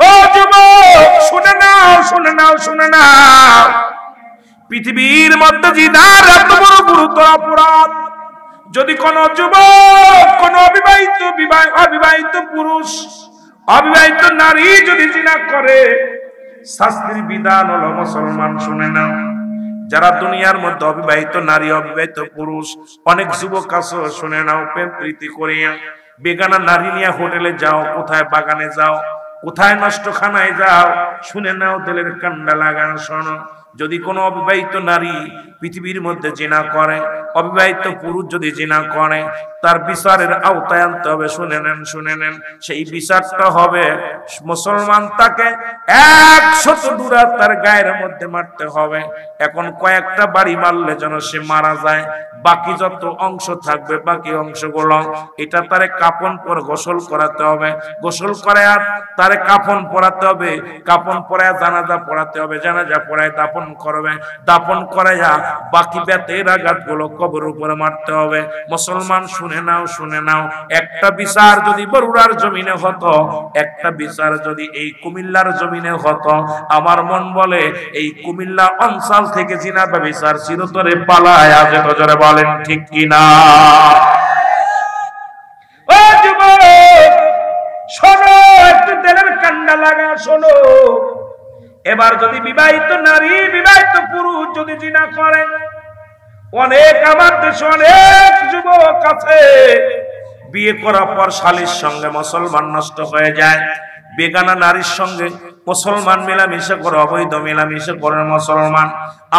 Speaker 1: ও যুবক শুনে নাও, শুনে নাও, শুনে নাও, পৃথিবীর মধ্যে জিনার এত বড় গুরুতর অপরাধ, যদি কোন যুবক, কোন অবিবাহিত পুরুষ, অবিবাহিত নারী যদি জিনা করে, শাস্তির বিধান হলো, মুসলমান শুনে নাও, যারা দুনিয়ার মধ্যে অবিবাহিত নারী, অবিবাহিত পুরুষ, অনেক যুবক আছে শুনে নাও, প্রেম প্রীতি করিয়া বেগানা নারী নিয়ে হোটেলে যাও, কোথায় বাগানে যাও, কোথায় নষ্টখানায় যাও, শুনে নাও, দিলের কান্ডা লাগানো শোনো। যদি কোনো অবিবাহিত নারী পৃথিবীর মধ্যে জিনা করে, অবিবাহিত পুরুষ যদি জিনা করে, তার বিচারের আওতায় আনতে হবে। শুনে নেন, শুনে নেন, সেই বিচারটা হবে মুসলমান তাকে 100 ডুরা তার গায়ের মধ্যে মারতে হবে। এখন কয়েকটা বাড়ি মারলে যেন সে মারা যায়, বাকি যত অংশ থাকবে, বাকি অংশগুলো এটা তারে কাফন পরে গোসল করাতে হবে, গোসল করে আর তারে কাফন পরাতে হবে, কাফন পরায় জানাজা পড়াতে হবে, জানাজা পড়ায় দাফন করবে, দাফন করাইয়া বাকি বেতের আঘাতগুলো কবর উপরে মারতে হবে। মুসলমান শুনে নাও, শুনে নাও, একটা বিচার যদি বরুড়ার জমিনে হতো, একটা বিচার যদি এই কুমিল্লার জমিনে হতো, আমার মন বলে এই কুমিল্লা অঞ্চল থেকে জিনা ব্যভিচার চিরতরে পালায়া যেত। জোরে বলেন ঠিক কিনা? ও যুবক শোনো, একটু তেলের কান্ডা লাগা শোনো। এবার যদি বিবাহিত নারী, বিবাহিত পুরুষ যদি জিনা করে, অনেক আমার দেশে অনেক যুবক আছে বিয়ে করার পর শালীর সঙ্গে মুসলমান নষ্ট হয়ে যায়, বেগানা নারীর সঙ্গে মুসলমান মেলামেশা করে, অবৈধ মেলামেশা করে মুসলমান।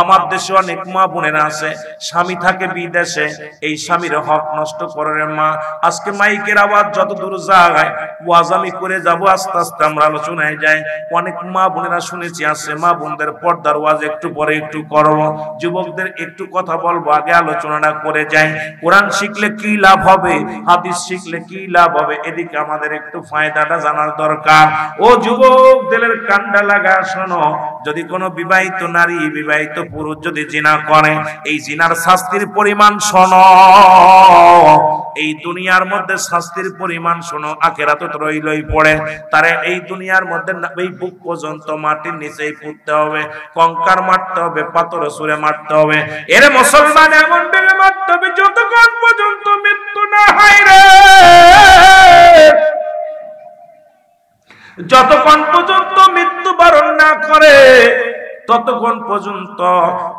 Speaker 1: আমার দেশে অনেক মা বোনেরা আছে, স্বামী থাকে বিদেশে, এই স্বামীর হক নষ্ট করে। মা আজকে মাইকের আওয়াজ যত দূর যায়, ওয়াজ আমি করে যাব, আস্তে আস্তে আমরা আলোচনায় যাই। অনেক মা বোনেরা শুনেছি আছে, মা বোনদের পর্দার ওয়াজ একটু পরে একটু করব, যুবকদের একটু কথা বলবো, আগে আলোচনাটা করে যাই। কোরআন শিখলে কি লাভ হবে, হাদিস শিখলে কি লাভ হবে, এদিকে আমাদের একটু ফায়দাটা জানার দরকার। ও যুবক দিলের কান্ডা লাগা শোনো, যদি কোনো বিবাহিত নারী, বিবাহিত পুরুষ যদি জিনা করে, এই জিনার শাস্তির পরিমাণ শোনো, এই দুনিয়ার মধ্যে শাস্তির পরিমাণ শোনো, আখিরাতে তো রইলই পড়ে। তারে এই দুনিয়ার মধ্যে এই বুক পর্যন্ত মাটির নিচেই পুঁততে হবে, কঙ্কার মারতে হবে, পাথর ছুঁড়ে মারতে হবে। এর মুসলমান এমন ভাবে মারতে হবে যতক্ষণ পর্যন্ত মৃত্যু না হয় রে, যতক্ষণ পর্যন্ত মৃত্যুবরণ না করে, ততক্ষণ পর্যন্ত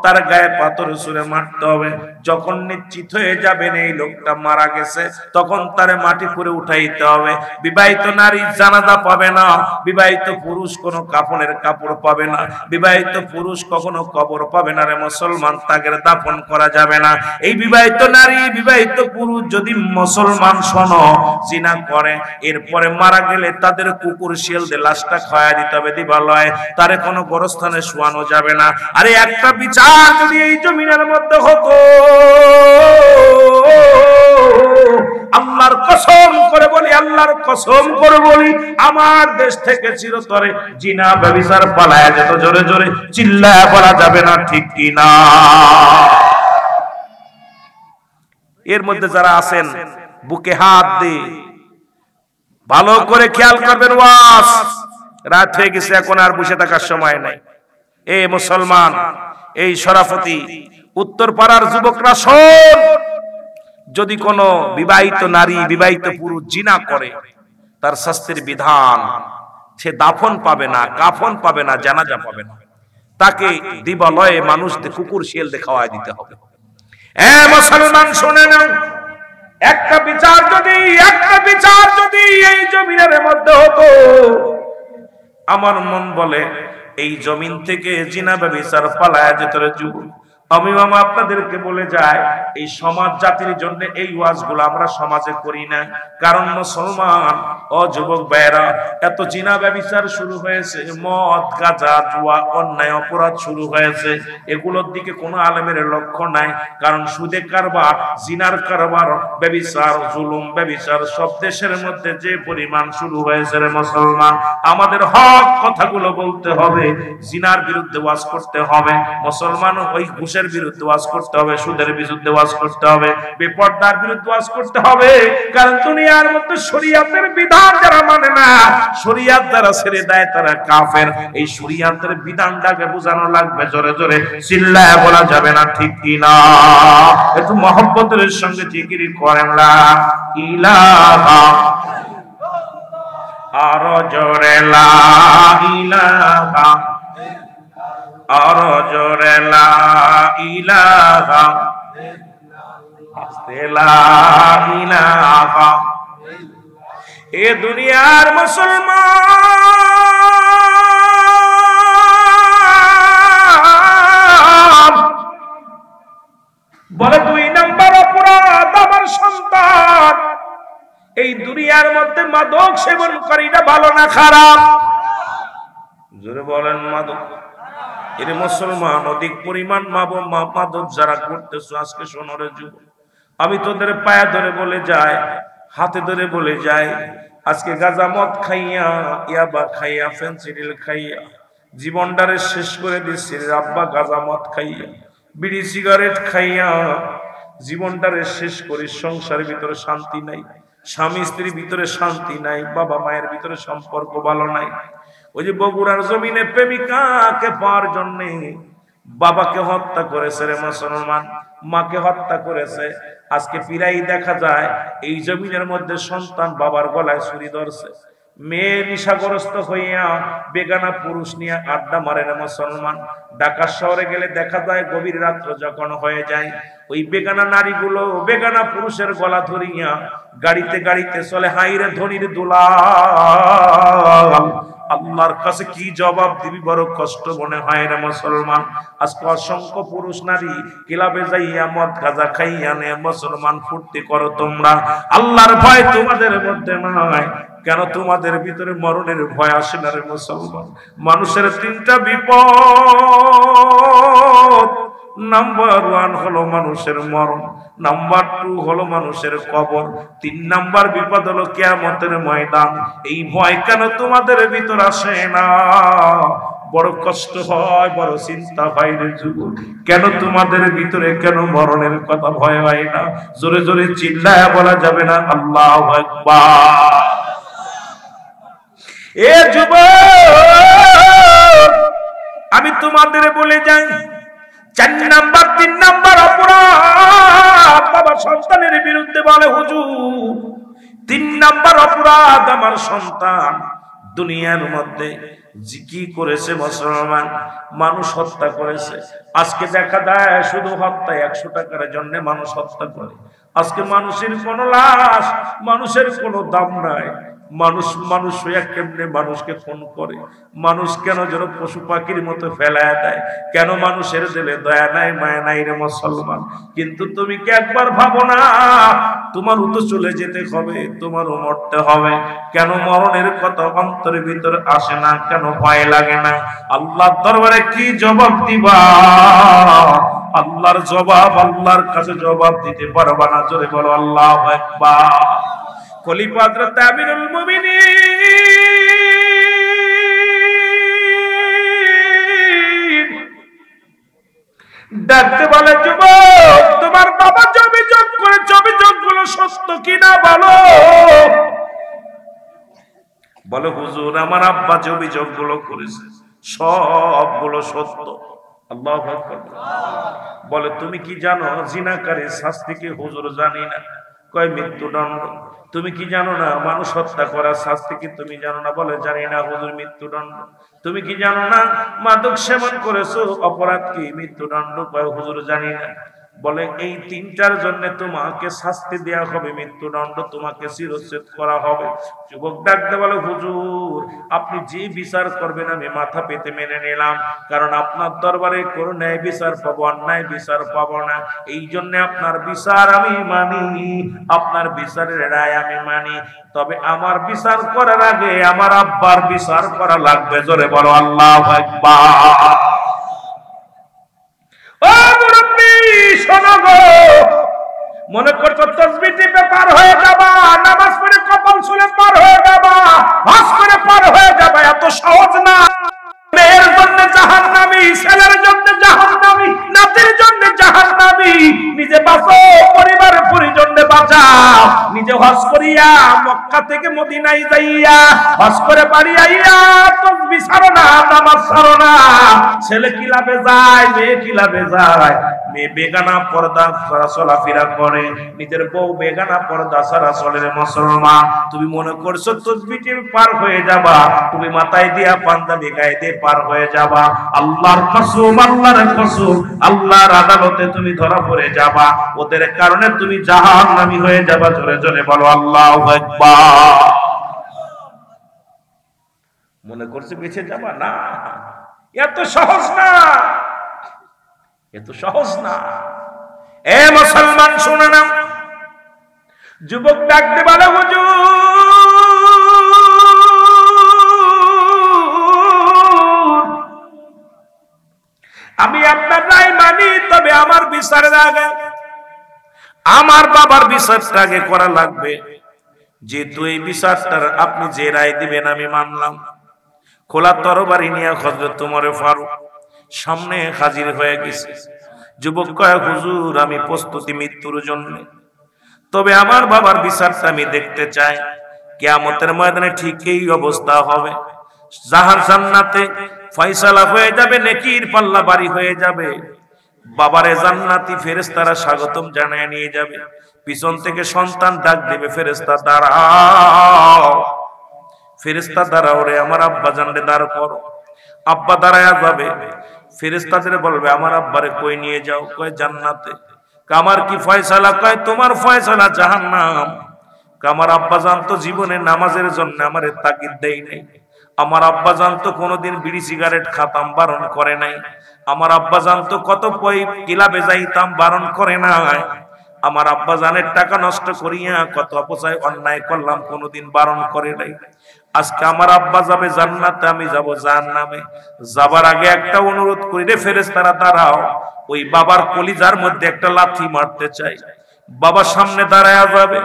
Speaker 1: তার গায়ে পাথর ছুঁড়ে মারতে হবে। যখন নিশ্চিত হয়ে যাবেন এই লোকটা মারা গেছে, তখন তারে মাটি করে উঠাইতে হবে। বিবাহিত নারী জানাজা পাবে না, বিবাহিত পুরুষ কোনো কাফনের কাপড় পাবে না, বিবাহিত পুরুষ কখনো কবর পাবে না রে মুসলমান, তাকে দাফন করা যাবে না। এই বিবাহিত নারী, বিবাহিত পুরুষ যদি মুসলমান শোনো জিনা করে, এরপরে মারা গেলে তাদের কুকুর শিয়ালদের লাশটা খাওয়া দিতে হবে, দিবালয়, তারে কোনো গোরস্থানে শোয়ানো যাবে না। আরে একটা বিচার যদি এই জমিনের মধ্যে হতো, আল্লাহর কসম করে বলি, আল্লাহর কসম করে বলি, আমার দেশ থেকে চিরতরে জিনা ব্যভিচার পালায়া যেত। জোরে জোরে চিল্লায়া বলা যাবে না ঠিক কি না? এর মধ্যে যারা আছেন বুকে হাত দিয়ে ভালো করে খেয়াল করবেন। ওয়াজ রাত হয়ে গেছে, এখন আর বসে থাকার সময় নাই। এ মুসলমান, এই শরাফতি উত্তর পাড়ার যুবকরা শোন, যদি কোনো বিবাহিত নারী বিবাহিত পুরুষ জিনা করে, তার শাস্তির বিধান, সে দাফন পাবে না, কাফন পাবে না, জানাজা পাবে না, তাকে দিবালয়ে মানুষদের কুকুর শিয়াল দিয়ে খাওয়ায় দিতে হবে। এ মুসলমান শুনে নাও, একটা বিচার যদি এই জমিনের মধ্যে হতো, আমার মন বলে এই জমিন থেকে জিনা ব্যভিচার পালায়া যেত রে যুবক। আমি মামা আপনাদেরকে বলে যায়, এই সমাজ জাতির জন্য এই ওয়াজগুলো আমরা সমাজে করি না। কারণ মুসলমান ও যুবক ভাইরা, এত জিনা ব্যভিচার শুরু হয়েছে, মদ গাঁজা জুয়া অন্যায় অপরাধ শুরু হয়েছে, এগুলোর দিকে কোনো আলেমের লক্ষ্য নাই। কারণ সুদে কারবার, জিনার কারবার, ব্যভিচার, জুলুম ব্যভিচার সব দেশের মধ্যে যে পরিমাণ শুরু হয়েছে রে মুসলমান, আমাদের হক কথাগুলো বলতে হবে। জিনার বিরুদ্ধে ওয়াজ করতে হবে মুসলমান, ওই ঘুষের বিরুদ্ধে ওয়াজ করতে হবে, সুদের বিরুদ্ধে ওয়াজ করতে হবে, বেপরদার বিরুদ্ধে ওয়াজ করতে হবে। কারণ দুনিয়ার মধ্যে শরীয়তের বিধান যারা মানে না, শরীয়ত যারা ছেড়ে দেয়, তারা কাফের। এই শরীয়তের বিধানটাকে বোঝানো লাগবে, জোরে জোরে চিল্লায়া বলা যাবে না ঠিক কি না? একটু মহব্বতের সঙ্গে জিকির করেন লা ইলাহা, আরো জোরে লা ইলাহা, আরো জোরে লা ইলাহা, আস্তে লা ইলাহা। এ দুনিয়ার মুসলমান বলে 2 নম্বর অপরাধ আমার সন্তান। এই দুনিয়ার মধ্যে মাদক সেবনকারীটা ভালো না খারাপ? জোরে বলেন মাদক। এর মুসলমান অধিক পরিমাণ মাদক যারা করতেছো, আজকে শোনো রে যুবক, আমি তোদের পায়ে ধরে বলে যাই, হাতে ধরে বলে যাই, আজকে গাঁজা মদ খাইয়া, ইয়াবা খাইয়া, ফেন্সিডিল খাইয়া জীবনটারে শেষ করে দিচ্ছে। আব্বা গাঁজা মদ খাইয়া, বিড়ি সিগারেট খাইয়া জীবনটারে শেষ করে, সংসারের ভিতরে শান্তি নাই, স্বামী স্ত্রীর ভিতরে শান্তি নাই, বাবা মায়ের ভিতরে সম্পর্ক ভালো নাই। ওই যে বগুড়ার জমিনে প্রেমিকাকে পাওয়ার জন্য বাবাকে হত্যা করেছে রে মুসলমান, মাকে হত্যা করেছে। আজকে প্রায় দেখা যায় এই জমিনের মধ্যে সন্তান বাবার গলায় ছুরি ধরছে, মেয়ে নিশাগ্রস্ত হইয়া বেগানা পুরুষ নিয়ে আড্ডা মারে রে মুসলমান। ঢাকা শহরে গেলে দেখা যায় গভীর রাত্র যখন হয়ে যায়, ওই বেগানা নারীগুলো বেগানা পুরুষের গলা ধরিয়া গাড়িতে গাড়িতে চলে। হাইরে ধনির দুলাল, আল্লাহর কাছে কি জবাব দিবি, বড় কষ্ট মনে হয় রে মুসলমান। আজকে অসংখ্য পুরুষ নারী ক্লাবে যাইয়া মদ গাঁজা খাইয়া নে মুসলমান ফুর্তি করো তোমরা। আল্লাহর ভয় তোমাদের মধ্যে নাই কেন? তোমাদের ভিতরে মরণের ভয় আসে না রে মুসলমান? মানুষের 3টা বিপদ, নাম্বার 1 হলো মানুষের মরণ, নাম্বার 2 হলো মানুষের কবর, 3 নাম্বার বিপদ হলো কিয়ামতের ময়দান। এই ভয় কেন তোমাদের ভিতর আসে না? বড় কষ্ট হয়, বড় চিন্তা হয় রে যুবক, কেন তোমাদের ভিতরে কেন মরণের কথা ভয় হয় না? জোরে জোরে চিল্লায়া বলা যাবে না আল্লাহু আকবার? এ যুবক, আমি তোমাদের বলে যাই, 4 নাম্বার 3 নাম্বার অপরাধ বাবা সন্তানের বিরুদ্ধে বলে হুজুর, 3 নাম্বার অপরাধ আমার সন্তান দুনিয়ার মধ্যে কি করেছে মুসলমান? মানুষ হত্যা করেছে। আজকে দেখা যায় শুধু হত্যা, 100 টাকার জন্য মানুষ হত্যা করে। আজকে মানুষের কোনো লাশ, মানুষের কোনো দাম নাই। মানুষ হইয়া কেমনে মানুষকে খুন করে? মানুষ কেন যেন পশু পাখির মতো ফেলায় দেয়? কেন মানুষের দিলে দয়া নাই, মায়া নাই রে মুসলমান? কিন্তু তুমি কি একবার ভাবো না তোমারও তো চলে যেতে হবে, তোমারও মরতে হবে? কেন মরণের কথা অন্তরের ভিতরে আসে না? কেন ভয় লাগে না? আল্লাহর দরবারে কি জবাব দিবা? আল্লাহর জবাব আল্লাহর কাছে জবাব দিতে পারবা না। জোরে বলো আল্লাহু আকবার। খলিফা হযরত আমিরুল মুমিনিন ডাকতে বলে, যুবক তোমার বাবা যে অভিযোগ করেছে অভিযোগগুলো সত্য কিনা বলো। বলে, হুজুর আমার আব্বা যে অভিযোগগুলো করেছে সবগুলো সত্য। আল্লাহু আকবার। বলে, তুমি কি জানো জিনাকারীর শাস্তি কি? হুজুর জানি না। কয়, মৃত্যুদণ্ড। তুমি কি জানো না মানুষ হত্যা করার শাস্তি কি? তুমি জানো না। বলে, জানি না হুজুর, মৃত্যুদণ্ড। তুমি কি জানো না মাদক সেবন করেছো অপরাধ কি? মৃত্যুদণ্ড। কয়, হুজুর জানি না। বলে, এই তিনটার জন্য তোমাকে শাস্তি দেয়া হবে, মৃত্যুদণ্ড, তোমাকে শিরচ্ছেদ করা হবে। যুবক ডাকতে বলে, হুজুর আপনি যে বিচার করবেন আমি মাথা পেতে মেনে নিলাম, কারণ আপনার দরবারে কোনো ন্যায় বিচার পাবো, অন্যায় বিচার পাবো না। এই জন্য আপনার বিচার আমি মানি, আপনার বিচারের রায় আমি মানি। তবে আমার বিচার করার আগে আমার আব্বার বিচার করা লাগবে। জোরে বলো আল্লাহু আকবার। ও মুরব্বি শোনো গো, মনে করছো তাসবিহ টিপে পার হয়ে যাবা, নামাজ পড়ে কপাল ছুঁলে পার হয়ে যাবা, হজ করে পার হয়ে যাবা, এত সহজ না। মেয়ের জন্য জাহান্নামী, ছেলের জন্য জাহান্নামী, নাতির জন্য জাহান্নামী। নিজে বাঁচো, পরিবারের পরিজনকে বাঁচাও। নিজে হজ করিয়া মক্কা থেকে মদিনায় যাইয়া হজ করে বাড়ি আইয়া তাসবিহ ছাড়ো না, নামাজ ছাড়ো না। ছেলে কি লাভে যায়, মেয়ে কি লাভে যায়? মেয়ে বেগানা পর্দা ছাড়া চলাফেরা করে, নিজের বউ বেগানা পর্দা ছাড়া চলে। মুসলমান, তুমি মনে করছো তাসবিহ পার হয়ে যাবা, তুমি মাথায় দিয়া পাঞ্জাবি গায়ে দিয়ে পার হয়ে যাবা। আল্লাহর কসম, আল্লাহর কসম, আল্লাহর আদালতে তুমি ধরা পড়ে যাবা। ওদের কারণে তুমি জাহান্নামী হয়ে যাবা। জোরে জোরে বলো আল্লাহু আকবার। মনে করছে বেঁচে যাবা? না, এত সহজ না, এত সহজ না। এ মুসলমান শুনে না, যুবক ডাকতে বলে, হুজুর আমি আপনার রায় মানি, তবে আমার বিচারের আগে আমার বাবার বিচারটা আগে করা লাগবে। যেহেতু এই বিচারটার আপনি যে রায় দিবেন আমি মানলাম। খোলা তরবারি নিয়ে হযরত ওমর ফারুক সামনে হাজির হয়ে গেছে। যুবক কয়, হুজুর আমি প্রস্তুতি মৃত্যুর জন্য, তবে আমার বাবার বিচারটা আমি দেখতে চাই। কিয়ামতের ময়দানে ঠিক এই অবস্থা হবে, জান্নাতে ফয়সালা হয়ে যাবে, নেকির পাল্লা বাড়ি হয়ে যাবে। বাবারে জান্নাতি ফেরেশতারা স্বাগতম জানায় নিয়ে যাবে। পিছন থেকে সন্তান ডাক দেবে, ফেরেশতা দাঁড়াও, ফেরেশতা দাঁড়াও রে, আমার আব্বা জানরে দাঁড় করো। আব্বা দাঁড়ায়া যাবে, ফেরেশতাদের বলবে আমার আব্বারে কই নিয়ে যাও? কয় জান্নাতে। আমার কি ফয়সালা? কয় তোমার ফয়সালা জাহান্নাম। আমার আব্বা জানতো জীবনে নামাজের জন্য আমারে তাকিদ দেই নাই। আমার আব্বা জানতো কোনোদিন বিড়ি সিগারেট খাতাম, বারণ করে নাই। আমার আব্বা জানতো কত ক্লাবে যাইতাম, বারণ করে নাই। আমার আব্বা জানের টাকা নষ্ট করিয়া কত অপচয় অন্যায় করলাম, কোনোদিন বারণ করে নাই। আজকে আমার আব্বা যাবে জান্নাতে, আমি যাব জাহান্নামে। যাবার আগে একটা অনুরোধ করি রে ফেরেশতারা, দাঁড়াও, ওই বাবার কলিজার মধ্যে একটা লাথি মারতে চাই। বাবা সামনে দাঁড়ায়া যাবে,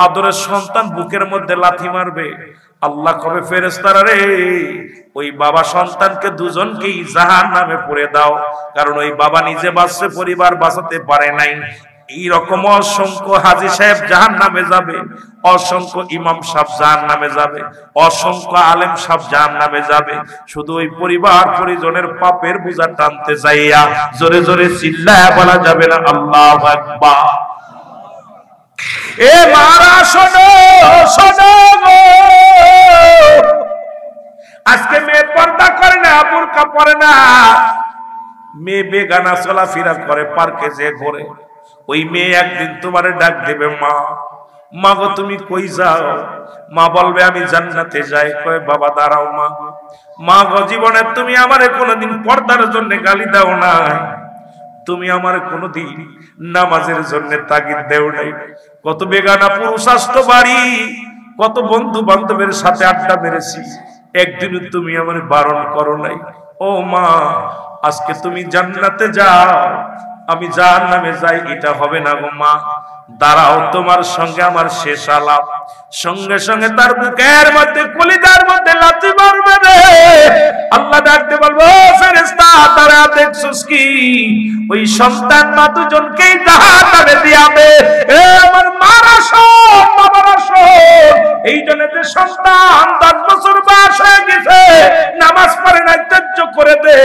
Speaker 1: আদরের সন্তান বুকের মধ্যে লাথি মারবে। আল্লাহ কবে, ফেরেশতারা রে ওই বাবা সন্তানকে দুজনকেই জাহান্নামে পুরে দাও, কারণ ওই বাবা নিজে বাঁচছে, পরিবার বাঁচাতে পারে নাই। এইরকম অসংখ্য হাজী সাহেব জাহান্নামে যাবে, অসংখ্য ইমাম সাহেব জাহান্নামে যাবে, অসংখ্য আলেম সাহেব জাহান্নামে যাবে। শুধু ওই পরিবার পরিজনের পাপের বোঝা টানতে যাইয়া জোরে জোরে চিল্লায়া বলা যাবে না আল্লাহু আকবার। এ মারা শোনো, শোনো গো, আজকে মেয়ে পর্দা করে না, বুরকা পরে না, মেয়ে বেগানা চলাফেরা করে, পার্কে যে ঘোরে। ওই মেয়ে একদিন তোমারে ডাক দেবে, মা, মা গো তুমি কই যাও? মা বলবে আমি জান্নাতে যাই। কয় বাবা দাঁড়াও, মা, মা গো জীবনে তুমি আমারে কোনোদিন পর্দার জন্য গালি দাও নাই, তুমি আমার কোনোদিন নামাজের জন্য তাগিদ দেও নাই। কত বেগানা পুরুষ আসতো বাড়ি, কত বন্ধু বান্ধবের সাথে আড্ডা মেরেছি, একদিনও তুমি আমার বারণ করো নাই। ও মা, আজকে তুমি জান্নাতে যাও, আমি জাহান্নামে যাই, এটা হবে না গো মা, দাঁড়াও তোমার সঙ্গে আমার শেষ আলাপ। সঙ্গে সঙ্গে তার বুকের মধ্যে কলিজার মধ্যে লাথি মারবে রে। আল্লাহ ডাকতে বলবো, ফেরেশতা তারা দেখছস কি, ওই সন্তান মা দুজনকেই জাহান্নামে দিয়াবে। এ আমার মারা শোন, বাবারা শোন, এই জন্য যে সন্তান 10 বছর বয়স হয়ে গেছে, নামাজ পড়ে না, ত্যায্য করে দে,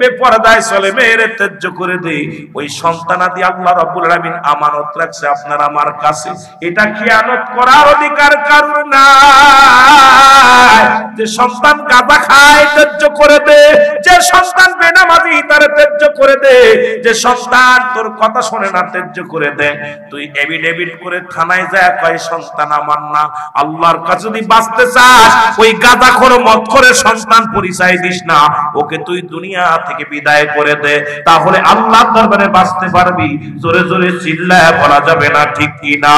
Speaker 1: বেপরদায় চলে, মেয়েরে ত্যায্য করে দে, ওই সন্তানাদি আল্লাহ রাব্বুল আলামিন আমানত রাখছে আপনার আমার কাছে। এটা খিয়ানত করার অধিকার কারণ নাই। যে সন্তান গাঁজা খায় ত্যায্য করে দে, যে সন্তান বেনামাজি তারে ত্যায্য করে দে, যে সন্তান তোর কথা শুনে না ত্যায্য করে দে। তুই এভিডেভিট করে থানায় যায় কয় সন্তান আমার না। আল্লাহর কাছে যদি বাঁচতে চাস, ওই গাঁজাখোর মদখোরের সন্তান পরিচয় দিস না, ওকে তুই দুনিয়া থেকে বিদায় করে দে, তাহলে আল্লাহর দরবারে বাঁচতে পারবি। জোরে জোরে চিল্লায় বলা যাবে না, ঠিক কি না?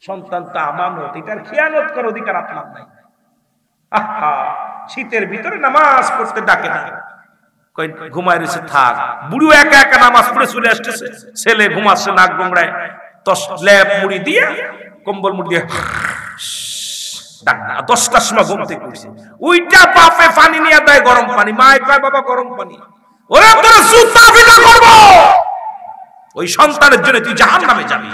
Speaker 1: সন্তান তো আমানত, এটার খিয়ানত করার অধিকার আপনার নাই। আহা, শীতের ভিতরে নামাজ পড়তে ডাকে না, কই ঘুমায় রয়েছে, থাক। বুড়ো একা একা নামাজ পড়ে চলে আসতেছে, ছেলে ঘুমাচ্ছে নাক গোংড়ায়, লেপ মুড়ি দিয়ে, কম্বল মুড়ি দিয়ে ডাক না। 10টার সময় ঘুম থেকে উঠছে, ওইটা বাপে পানি নিয়ে দেয়, গরম পানি। মায় কয় বাবা গরম পানি, ওরে তোর জুতা পিটা করব। ওই সন্তানের জন্য তুই জাহান্নামে যাবি।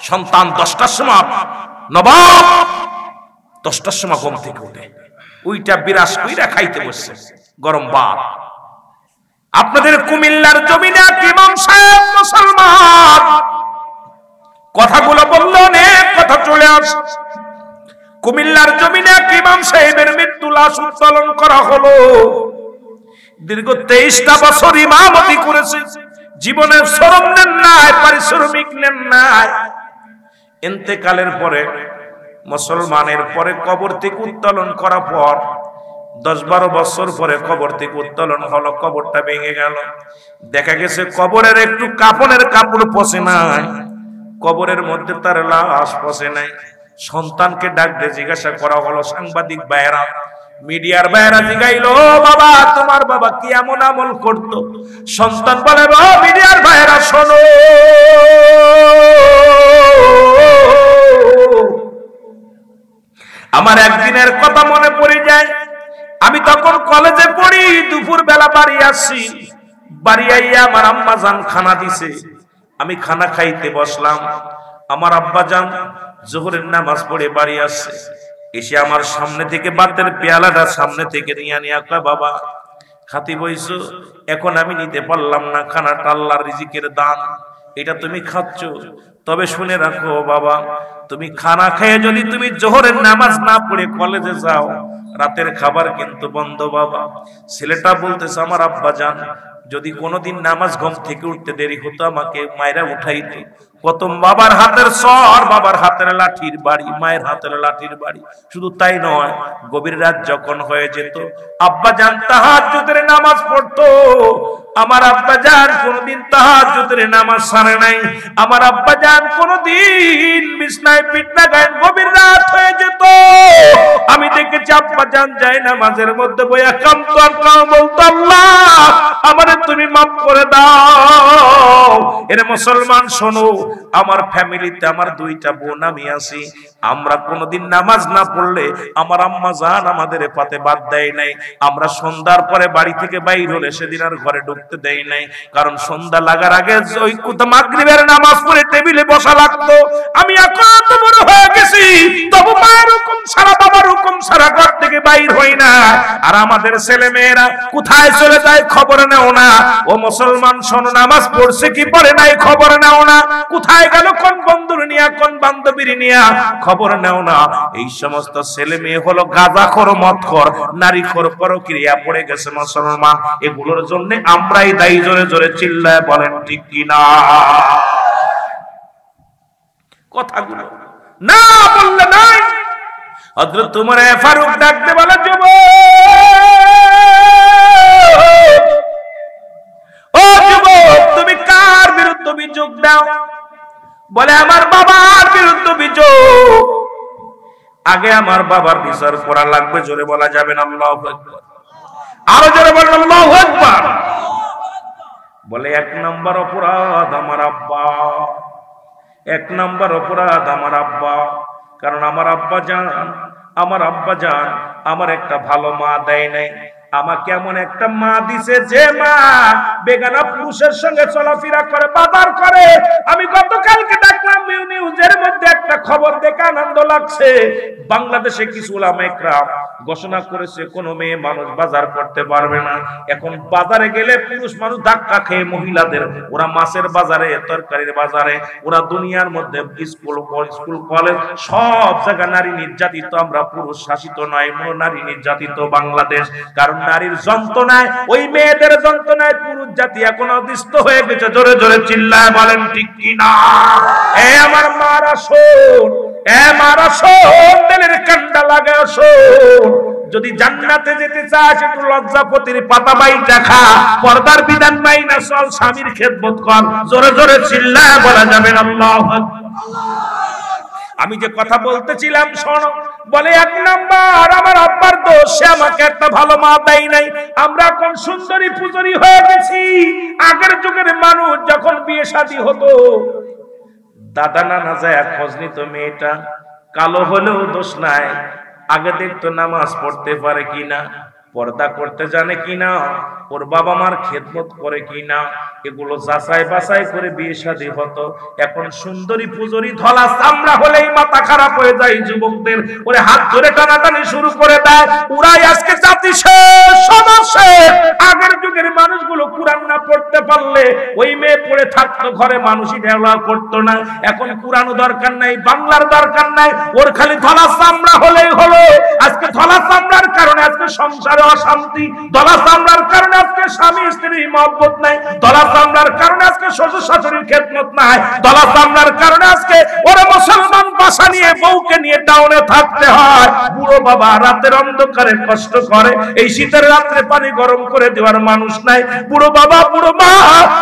Speaker 1: সন্তান 10টার সময়, নবাব 10টার সময় ঘুম থেকে উঠে, ওইটা বিরাস কইরা খাইতে বসছে গরম ভাত। আপনাদের কুমিল্লার জমিনে ইমাম সাহেব মুসলমান, কথাগুলো বললো, অনেক কথা চলে আসে। কুমিল্লার জমিনে ইমাম সাহেবের মৃত্যু লাশ উত্তোলন করা হলো। দীর্ঘ 23টা বছর ইমামতি করেছে, জীবনের শ্রম নেন নাই, পারিশ্রমিক নেন নাই। ইন্তেকালের পরে, মুসলমানের পরে কবর থেকে উত্তোলন করার পর 10-12 বছর পরে কবর থেকে উত্তোলন হলো, কবরটা ভেঙে গেল। দেখা গেছে কবরের একটু কাফনের কাপড় পচে নাই, কবরের মধ্যে তার লাশ পচে নাই। সন্তানকে ডাক দিয়ে জিজ্ঞাসা করা হলো, সাংবাদিক ভাইয়েরা, মিডিয়ার ভাইয়েরা জিগাইলো, বাবা তোমার বাবা কি এমন আমল করতো? সন্তান বলে, মিডিয়ার ভাইয়েরা শোনো, আমার একদিনের কথা মনে পড়ে যায়। আমি তখন কলেজে পড়ি, দুপুর বেলা বাড়ি আসছি, বাড়ি আইয়া আমার আম্মা জান খানা দিছে, আমি খানা খাইতে বসলাম। আমার আব্বা জান জোহরের নামাজ পড়ে বাড়ি আসছে, এসে আমার সামনে থেকে বাতের পেয়ালাটা সামনে থেকে নিয়ে কয়, বাবা খাতি বইছো, এখন আমি নিতে পারলাম না, খানাটা আল্লাহর রিজিকের দান, এটা তুমি খাচ্ছ। তবে শুনে রাখো বাবা, তুমি খানা খেয়ে যদি তুমি জোহরের নামাজ না পড়ে কলেজে যাও, রাতের খাবার কিন্তু বন্ধ বাবা। ছেলেটা বলতেছে, আমার আব্বা জান যদি কোনোদিন নামাজ ঘুম থেকে উঠতে দেরি হতো, আমাকে মায়েরা উঠাইতো। প্রথম বাবার হাতের সর, বাবার হাতের লাঠির বাড়ি, মায়ের হাতের লাঠির বাড়ি। শুধু তাই নয়, গভীর রাত যখন হয়ে যেত, আব্বা জান তাহাজ্জুদের নামাজ পড়তো। আমার আব্বা জান কোনদিন তাহাজ্জুদের নামাজ ছাড়ে নাই। আমার আব্বা জান কোনদিন বিছনায় পিঠ না গায়ে, গভীর রাত হয়ে যেত, আমি দেখেছি আব্বা জান যায় নামাজের মধ্যে বইয়া কামতো আর কাম বলতো, আল্লাহ আমারে তুমি মাফ করে দাও। এর মুসলমান শোনো, আমার ফ্যামিলিতে আমার 2টা বোন আমি আছি, আমরা কোনদিন নামাজ না পড়লে আমার আম্মা জান আমাদের পাতে বাদ দেয় নাই। আমরা সন্ধ্যার পরে বাড়ি থেকে বাইর হলে সেদিন আর ঘরে ঢুকতে দেয় নাই, কারণ সন্ধ্যা লাগার আগে ওই মাগরিবের নামাজ পড়ে টেবিলে বসা লাগতো। আমি এখন এত বড় হয়ে গেছি, তবু মায়ের হুকুম ছাড়া, বাবার হুকুম ছাড়া ঘর থেকে বাইর হই না। আর আমাদের ছেলে মেয়েরা কোথায় চলে যায় খবর নেও না। ও মুসলমান শোনো, নামাজ পড়ছে কি পড়ে নাই খবর নেও না, কোথায় গেল কোন বন্ধুর নিয়া, কোন বান্ধবীর নিয়া, খবর নেও না। এই সমস্ত ছেলে মেয়ে হলো গাঁজাখোর, মদখোর, নারীখোর, পরক্রিয়া পড়ে গেছে মুসলমান। এগুলোর জন্য আমরাই দায়ী। জোরে জোরে চিল্লায় বলেন ঠিক কিনা? কথাগুলো না বললে নাই। হযরত ওমর ফারুক ডাকতে বলে, ও যুবক, তুমি কার বিরুদ্ধে অভিযোগ দাও? বলে, আমার বাবার বিরুদ্ধে অভিযোগ। আগে আমার বাবার বিচার করা লাগবে। জোরে বলা যাবে না আল্লাহু আকবার। আরো জোরে বলেন আল্লাহু আকবার। বলে 1 নম্বর অপরাধ আমার আব্বা, 1 নম্বর অপরাধ আমার আব্বা। কারণ আমার আব্বা জান আমার একটা ভালো মা দেয় নাই, আমাকে এমন একটা মা দিছে যে মা বেগানা পুরুষের সঙ্গে চলাফেরা করে, বাজার করে। আমি গতকালকে দেখলাম নিউজের মধ্যে একটা খবর দেখে আনন্দ লাগছে। বাংলাদেশে কিছু উলামায়ে কেরাম ঘোষণা করেছে কোন মেয়ে মানুষ বাজার করতে পারবে না। এখন বাজারে গেলে পুরুষ মানুষ ধাক্কা খেয়ে মহিলাদের, ওরা মাছের বাজারে, তরকারির বাজারে, ওরা দুনিয়ার মধ্যে স্কুল কলেজ সব জায়গায় নারী নির্যাতিত। আমরা পুরুষ শাসিত নয়, নারী নির্যাতিত বাংলাদেশ। কারণ নারীর যন্ত্রণায়, ওই মেয়েদের যন্ত্রণায় পুরুষ জাতি এখন অতিষ্ঠ হয়ে গেছে। জোরে জোরে চিল্লায় বলেন ঠিক কিনা? এ আমার মারা শোন, এ মারা শোন, দিলের কান্ডা লাগায় শোন। যদি জান্নাতে যেতে চাস একটু লজ্জাপতির পাতা বাইটা খা, পর্দার বিধান মাইনা চল, স্বামীর খেদমত কর। জোরে জোরে চিল্লায় বলা যাবে আল্লাহু আকবার। আমি যে কথা বলতেছিলাম শোনো। বলে 1 নাম্বার আমার আব্বার দোষ, সে আমাকে একটা ভালো মা দেয় নাই। আমরা এখন সুন্দরী পূজনী হয়ে গেছি। আগের যুগের মানুষ যখন বিয়ে শাদী হতো, দাদা নানা যায় খোঁজ নিত, মেয়েটা কালো হলেও দোষ নাই, আগে দেখতো নামাজ পড়তে পারে কিনা, পর্দা করতে জানে কিনা, ওর বাবা মার খেদমত করে কিনা, এগুলো যাচাই বাছাই করে বিয়ে শাদী হতো। এখন সুন্দরী পূজনী ধলা চামড়া হলেই মাথা খারাপ হয়ে যায় যুবকদের, ওরে হাত ধরে টানাটানি শুরু করে দেয়। ওরাই আজকে জাতি শেষ, সমাজ শেষ। আগের যুগের মানুষগুলো কুরআন না পড়তে পারলে ওই মেয়ে পড়ে থাকতো ঘরে, মানুষই ঢেলা করতো না। এখন কুরআনও দরকার নাই, বাংলার দরকার নাই, ওর খালি ধলা চামড়া হলেই হলো। আজকে ধলা চামড়ার কারণে আজকে সংসারে অশান্তি, ধলা চামড়ার কারণে আজকে স্বামী স্ত্রীর মহব্বত নাই, ধলা চামড়ার কারণে আজকে শ্বশুর শাশুড়ির খেদমত নাই, ধলা চামড়ার কারণে আজকে ওরা মুসলমান বাসা নিয়ে বউকে নিয়ে টাউনে থাকতে হয়। বুড়ো বাবা রাতের অন্ধকারে কষ্ট করে, এই শীতের রাত্রে পানি গরম করে দেওয়ার মানুষ নাই। বুড়ো বাবা বুড়ো মা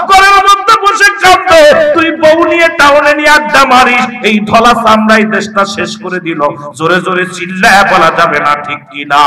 Speaker 1: ঘরের মধ্যে বসে কাঁদে, তুই বউ নিয়ে টাউনে নিয়ে আড্ডা মারিস। এই ধলা চামড়াই দেশটা শেষ করে দিল। জোরে জোরে চিল্লায় বলা যাবে না ঠিক কিনা?